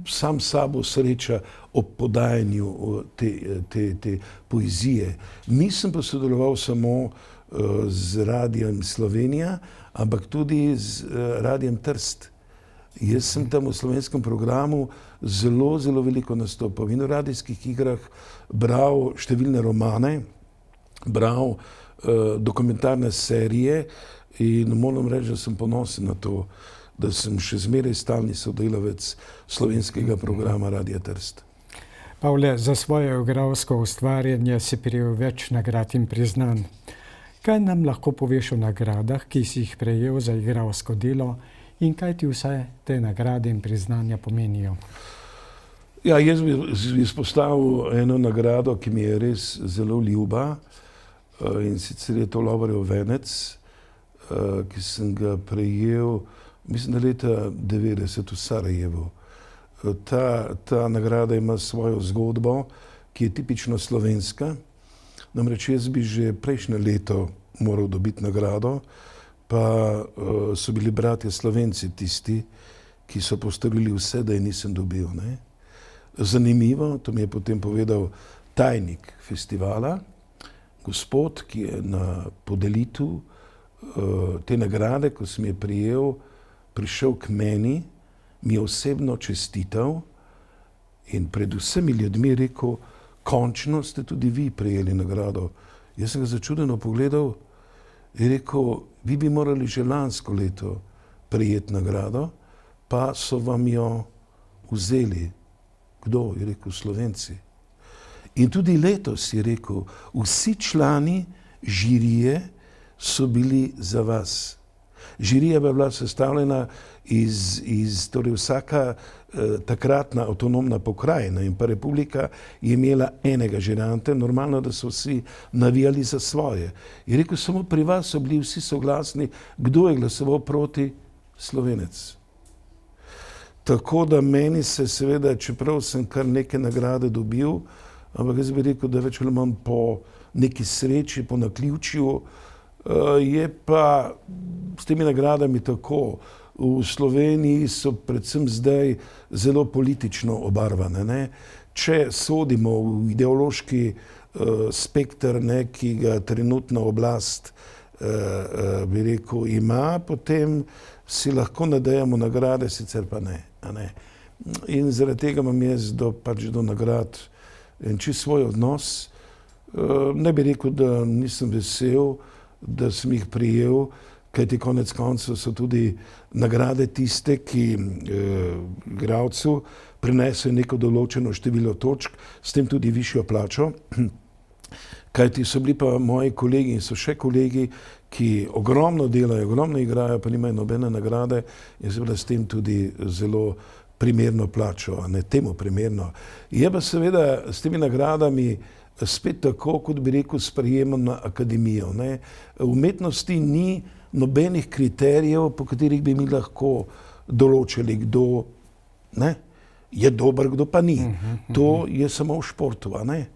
sam sabo sreča ob podajanju te poezije. Nisem pa sodeloval samo z Radijem Slovenija, ampak tudi z Radijem Trst. Jaz sem tam v slovenskem programu zelo veliko nastopal in v radijskih igrah bral številne romane, bral dokumentarne serije in moram reči, da sem ponosen na to, da sem še zmeraj stalni sodelavec slovenskega programa Radija Trst. Pavle, za svoje igralsko ustvarjanje si prejel več nagrad in priznanj. Kaj nam lahko poveš o nagradah, ki si jih prejel za igralsko delo in kaj ti vse te nagrade in priznanja pomenijo? Ja, jaz bi izpostavil eno nagrado, ki mi je res zelo ljuba, in sicer je to Lovarjev venec, ki sem ga prejel, mislim, da leta 90 v Sarajevu. Ta nagrada ima svojo zgodbo, ki je tipično slovenska. Namreč jaz bi že prejšnje leto moral dobiti nagrado, pa so bili bratje Slovenci tisti, ki so postorili vse, da je nisem dobil. Ne. Zanimivo, to mi je potem povedal tajnik festivala, gospod, ki je na podelitvu te nagrade, ko sem je prijel, prišel k meni, mi je osebno čestital in pred vsemi ljudmi rekel, končno ste tudi vi prejeli nagrado. Jaz sem ga začudeno pogledal in rekel, vi bi morali že lansko leto prejeti nagrado, pa so vam jo vzeli. Kdo? Je rekel, Slovenci. In tudi letos je rekel, vsi člani žirije so bili za vas. Žirija bi bila sestavljena torej vsaka takratna avtonomna pokrajina in pa republika je imela enega žiranta, normalno, da so vsi navijali za svoje. Je rekel, samo pri vas so bili vsi soglasni, kdo je glasoval proti, Slovenec. Tako da meni se seveda, čeprav sem kar neke nagrade dobil, ampak jaz bi rekel, da več ali manj po neki sreči, po naključju, je pa s temi nagradami tako. V Sloveniji so predvsem zdaj zelo politično obarvane. Ne? Če sodimo v ideološki spekter, ne, ki ga trenutna oblast bi rekel, ima, potem si lahko nadejamo nagrade, sicer pa ne. A ne? In zaradi tega imam jaz do nagrad en čisto svoj odnos. Ne bi rekel, da nisem vesel, da sem jih prijel, kajti konec koncev so tudi nagrade tiste, ki igralcu prinesejo neko določeno število točk, s tem tudi višjo plačo. Kajti so bili pa moji kolegi in so še kolegi, ki ogromno delajo, ogromno igrajo, pa nimajo nobene nagrade in seveda s tem tudi zelo primerno plačo, a ne temu primerno. Je pa seveda s temi nagradami spet tako, kot bi rekel, sprejemam na akademijo. Ne. V umetnosti ni nobenih kriterijev, po katerih bi mi lahko določili, kdo ne, je dober, kdo pa ni. To je samo v športu. A ne.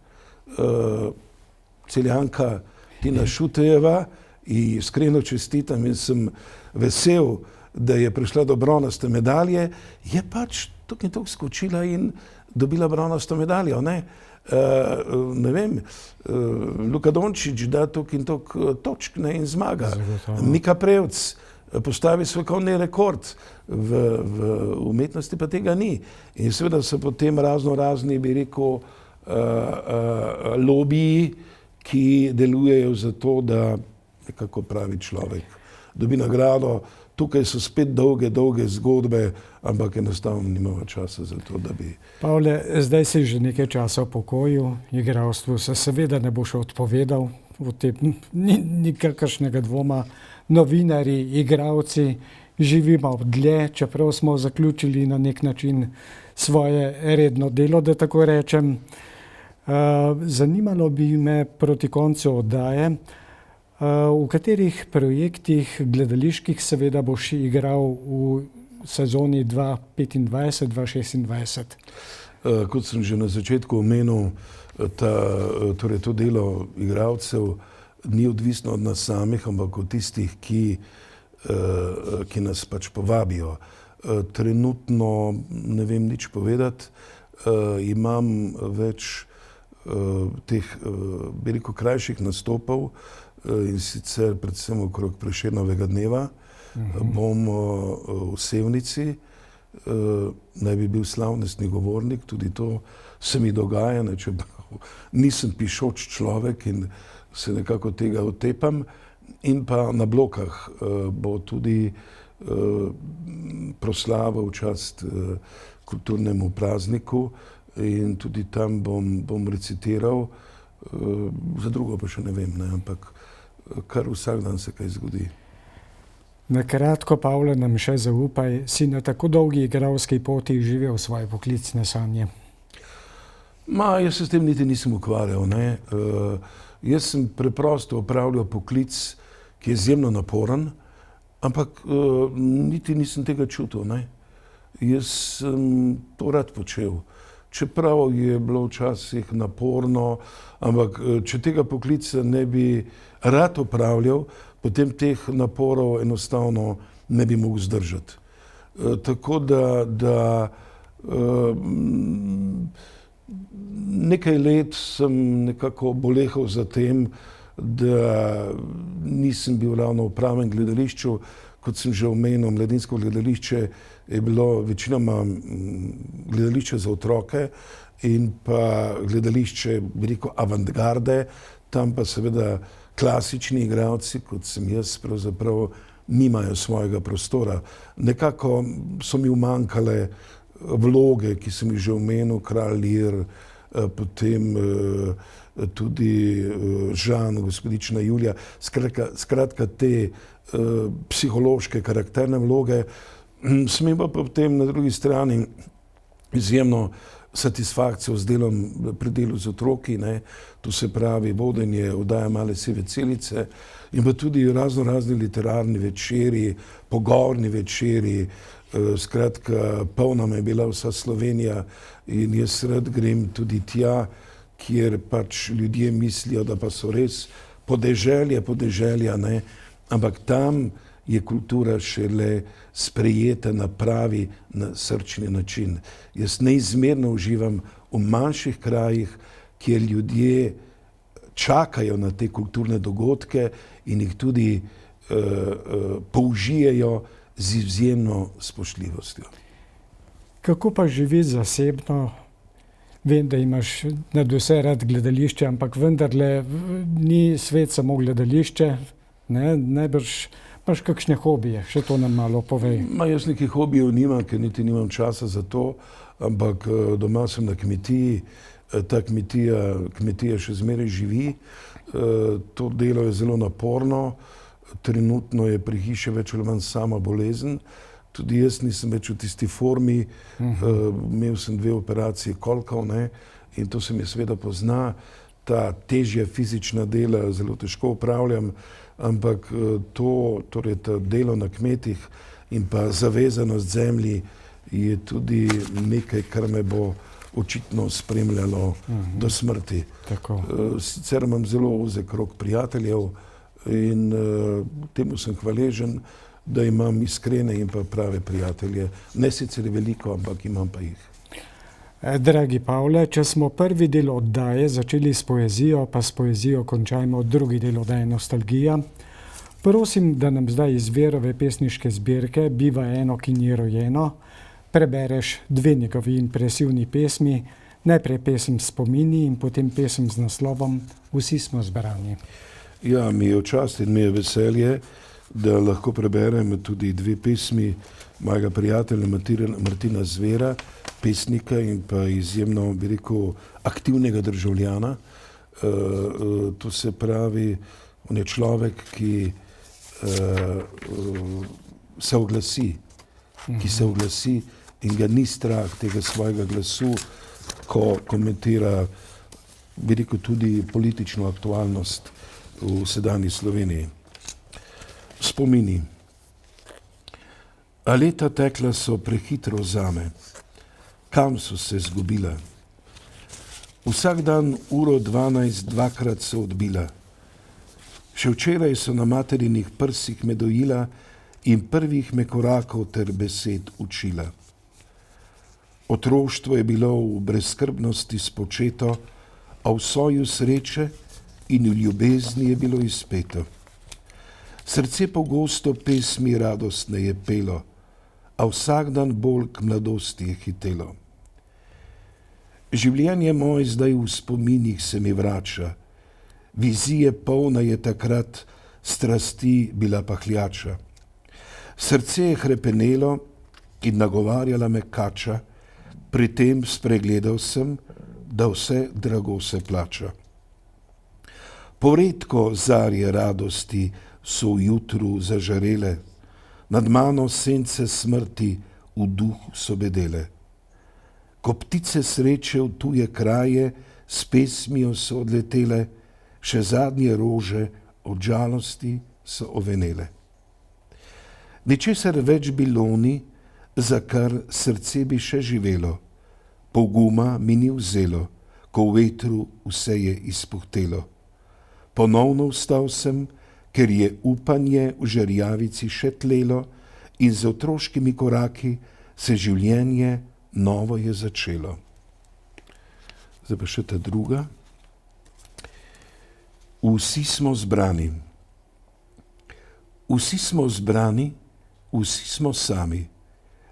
Celjanka Tina Šutejeva in iskreno čestitam in sem vesel, da je prišla do bronaste medalje, je pač tukaj in tukaj skočila in dobila bronasto medaljo. Ne. Ne vem, Luka Dončić da tukaj in tukaj točk, ne, in zmaga. Mika Prevc postavi svetovni rekord, v umetnosti pa tega ni. In seveda so potem razni, bi rekel, lobiji, ki delujejo za to, da, kako pravi človek, dobi nagrado. Tukaj so spet dolge zgodbe, ampak enostavno nimamo časa za to, da bi... Pavle, zdaj si že nekaj časa v pokoju, igralstvu se seveda ne boš odpovedal, v tem ni kakršnega dvoma. Novinarji, igralci, živimo dlje, čeprav smo zaključili na nek način svoje redno delo, da tako rečem. Zanimalo bi me proti koncu oddaje, v katerih projektih gledaliških seveda boš igral v sezoni 2025-2026? Kot sem že na začetku omenil, torej to delo igralcev ni odvisno od nas samih, ampak od tistih, ki nas pač povabijo. Trenutno ne vem nič povedati, imam več teh, bi rekel, krajših nastopov, in sicer predvsem okrog Prešernovega dneva. Bom v Sevnici, naj bi bil slavnostni govornik, tudi to se mi dogaja, čeprav nisem pišoč človek in se nekako tega otepam. In pa na Blokah bo tudi proslava v čast kulturnemu prazniku in tudi tam bom recitiral, za drugo pa še ne vem, ne, ampak kar vsak dan se kaj zgodi. Na kratko, Pavle, nam še zaupaj, si na tako dolgi igralski poti živel svoje poklicne sanje? Jaz se s tem niti nisem ukvarjal. Ne. Jaz sem preprosto opravljal poklic, ki je izjemno naporen, ampak niti nisem tega čutil. Ne. Jaz sem to rad počel. Čeprav je bilo včasih naporno, ampak če tega poklica ne bi rad opravljal, potem teh naporov enostavno ne bi mogel zdržati. Tako da nekaj let sem nekako bolehal za tem, da nisem bil ravno v pravem gledališču. Kot sem že omenil, mladinsko gledališče je bilo večinoma gledališče za otroke in pa gledališče, bi rekel, avantgarde, tam pa seveda klasični igralci, kot sem jaz, pravzaprav nimajo svojega prostora. Nekako so mi umanjkale vloge, ki sem jih že omenil, Kralj Lir, potem tudi Žan, gospodična Julija, skratka te psihološke, karakterne vloge. Sem pa potem na drugi strani izjemno satisfakcijo z delom pri delu z otroki, ne. To se pravi vodenje oddaje Male sive celice in pa tudi razni literarni večeri, pogovorni večeri, skratka polna me je bila vsa Slovenija in jaz rad grem tudi tja, kjer pač ljudje mislijo, da pa so res podeželja, ne, ampak tam je kultura šele sprejeta na pravi, na srčni način. Jaz neizmerno uživam v manjših krajih, kjer ljudje čakajo na te kulturne dogodke in jih tudi použijejo z izjemno spoštljivostjo. Kako pa živi zasebno? Vem, da imaš nadvse rad gledališče, ampak vendarle ni svet samo gledališče, ne? Najbrž imaš kakšne hobije, še to nam malo povej. Jaz nekih hobijev nimam, ker niti nimam časa za to, ampak doma sem na kmetiji, ta kmetija še zmeraj živi, to delo je zelo naporno, trenutno je pri hiši več ali manj sama bolezen, tudi jaz nisem več v tisti formi, imel sem 2 operacije kolkov, ne, in to se mi seveda pozna, ta težja fizična dela zelo težko upravljam, ampak torej ta delo na kmetih in pa zavezanost zemlji je tudi nekaj, kar me bo očitno spremljalo do smrti. Sicer imam zelo ozek krog prijateljev in temu sem hvaležen, da imam iskrene in pa prave prijatelje. Ne sicer veliko, ampak imam pa jih. Dragi Pavle, če smo prvi del oddaje začeli s poezijo, pa s poezijo končajmo drugi del oddaje Nostalgija. Prosim, da nam zdaj iz Verove pesniške zbirke Biva eno, ki ni rojeno, prebereš 2 njegovi impresivni pesmi, najprej pesem Spomini in potem pesem z naslovom Vsi smo zbrani. Ja, mi je v čast in mi je veselje, da lahko preberem tudi 2 pesmi mojega prijatelja Martina Zvera, pesnika in pa izjemno, bi rekel, aktivnega državljana. To se pravi, on je človek, ki se oglasi in ga ni strah tega svojega glasu, ko komentira, bi rekel, tudi politično aktualnost v sedanji Sloveniji. Spomini. A leta tekla so prehitro zame. Kam so se zgubila? Vsak dan 1:12 dvakrat so odbila. Še včeraj so na materinih prsih me dojila in prvih me korakov ter besed učila. Otroštvo je bilo v brezskrbnosti spočeto, a v soju sreče in v ljubezni je bilo izpeto. Srce pogosto pesmi radostne je pelo, a vsak dan bolj k mladosti je hitelo. Življenje moje zdaj v spominih se mi vrača, vizije polna je takrat, strasti bila pahljača. Srce je hrepenelo in nagovarjala me kača, pri tem spregledal sem, da vse drago se plača. Poredko zarje radosti so v jutru zažarele, nad mano sence smrti v duhu so bedele. Ko ptice sreče v tuje kraje s pesmijo so odletele, še zadnje rože od žalosti so ovenele. Ničesar več bilo ni, za kar srce bi še živelo, poguma mi ni vzelo, ko v vetru vse je izpuhtelo. Ponovno vstal sem, ker je upanje v žerjavici še tlelo in z otroškimi koraki se življenje novo je začelo. Zdaj pa še ta druga. Vsi smo zbrani. Vsi smo zbrani, vsi smo sami.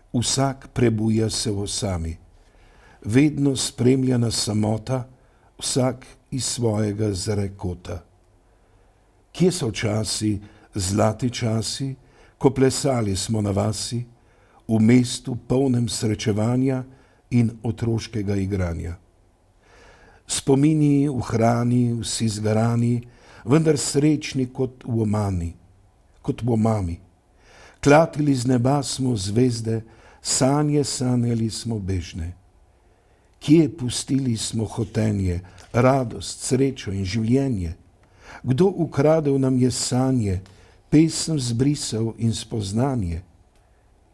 Vsak prebuja se v osami. Vedno spremljana samota, vsak iz svojega zarekota. Kje so časi, zlati časi, ko plesali smo na vasi, v mestu polnem srečevanja in otroškega igranja. Spomini v hrani, vsi zgarani, vendar srečni kot v omami. Klatili z neba smo zvezde, sanje sanjali smo bežne. Kje pustili smo hotenje, radost, srečo in življenje? Kdo ukradel nam je sanje, pesem zbrisal in spoznanje?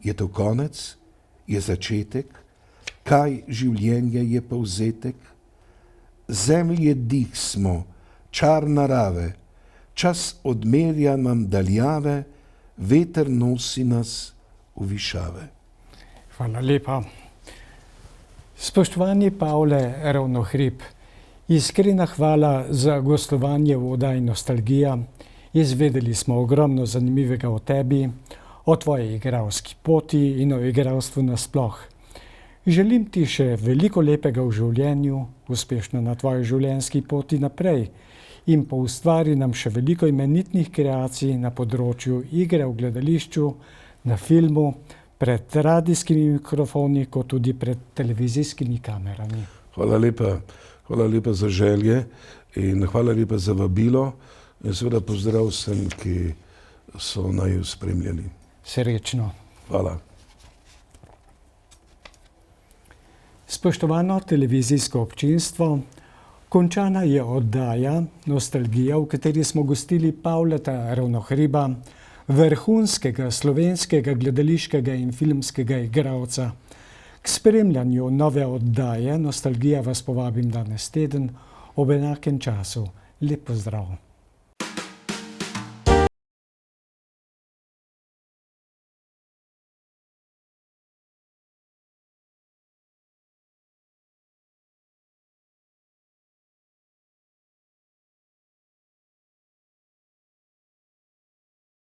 Je to konec? Je začetek? Kaj življenje je povzetek? Zemlje dih smo, čar narave, čas odmerja nam daljave, veter nosi nas v višave. Hvala lepa. Spoštovani Pavle Ravnohrib, iskrena hvala za gostovanje v oddaji Nostalgija. Izvedeli smo ogromno zanimivega o tebi, o tvoji igralski poti in o igralstvu nasploh. Želim ti še veliko lepega v življenju, uspešno na tvoji življenjski poti naprej in poustvari nam še veliko imenitnih kreacij na področju igre v gledališču, na filmu, pred radijskimi mikrofoni, kot tudi pred televizijskimi kamerami. Hvala lepa za želje in hvala lepa za vabilo in seveda pozdrav vsem, ki so naju spremljali. Srečno. Hvala. Spoštovano televizijsko občinstvo, končana je oddaja Nostalgija, v kateri smo gostili Pavleta Ravnohriba, vrhunskega slovenskega gledališkega in filmskega igralca. K spremljanju nove oddaje Nostalgija vas povabim danes teden ob enakem času. Lep pozdrav.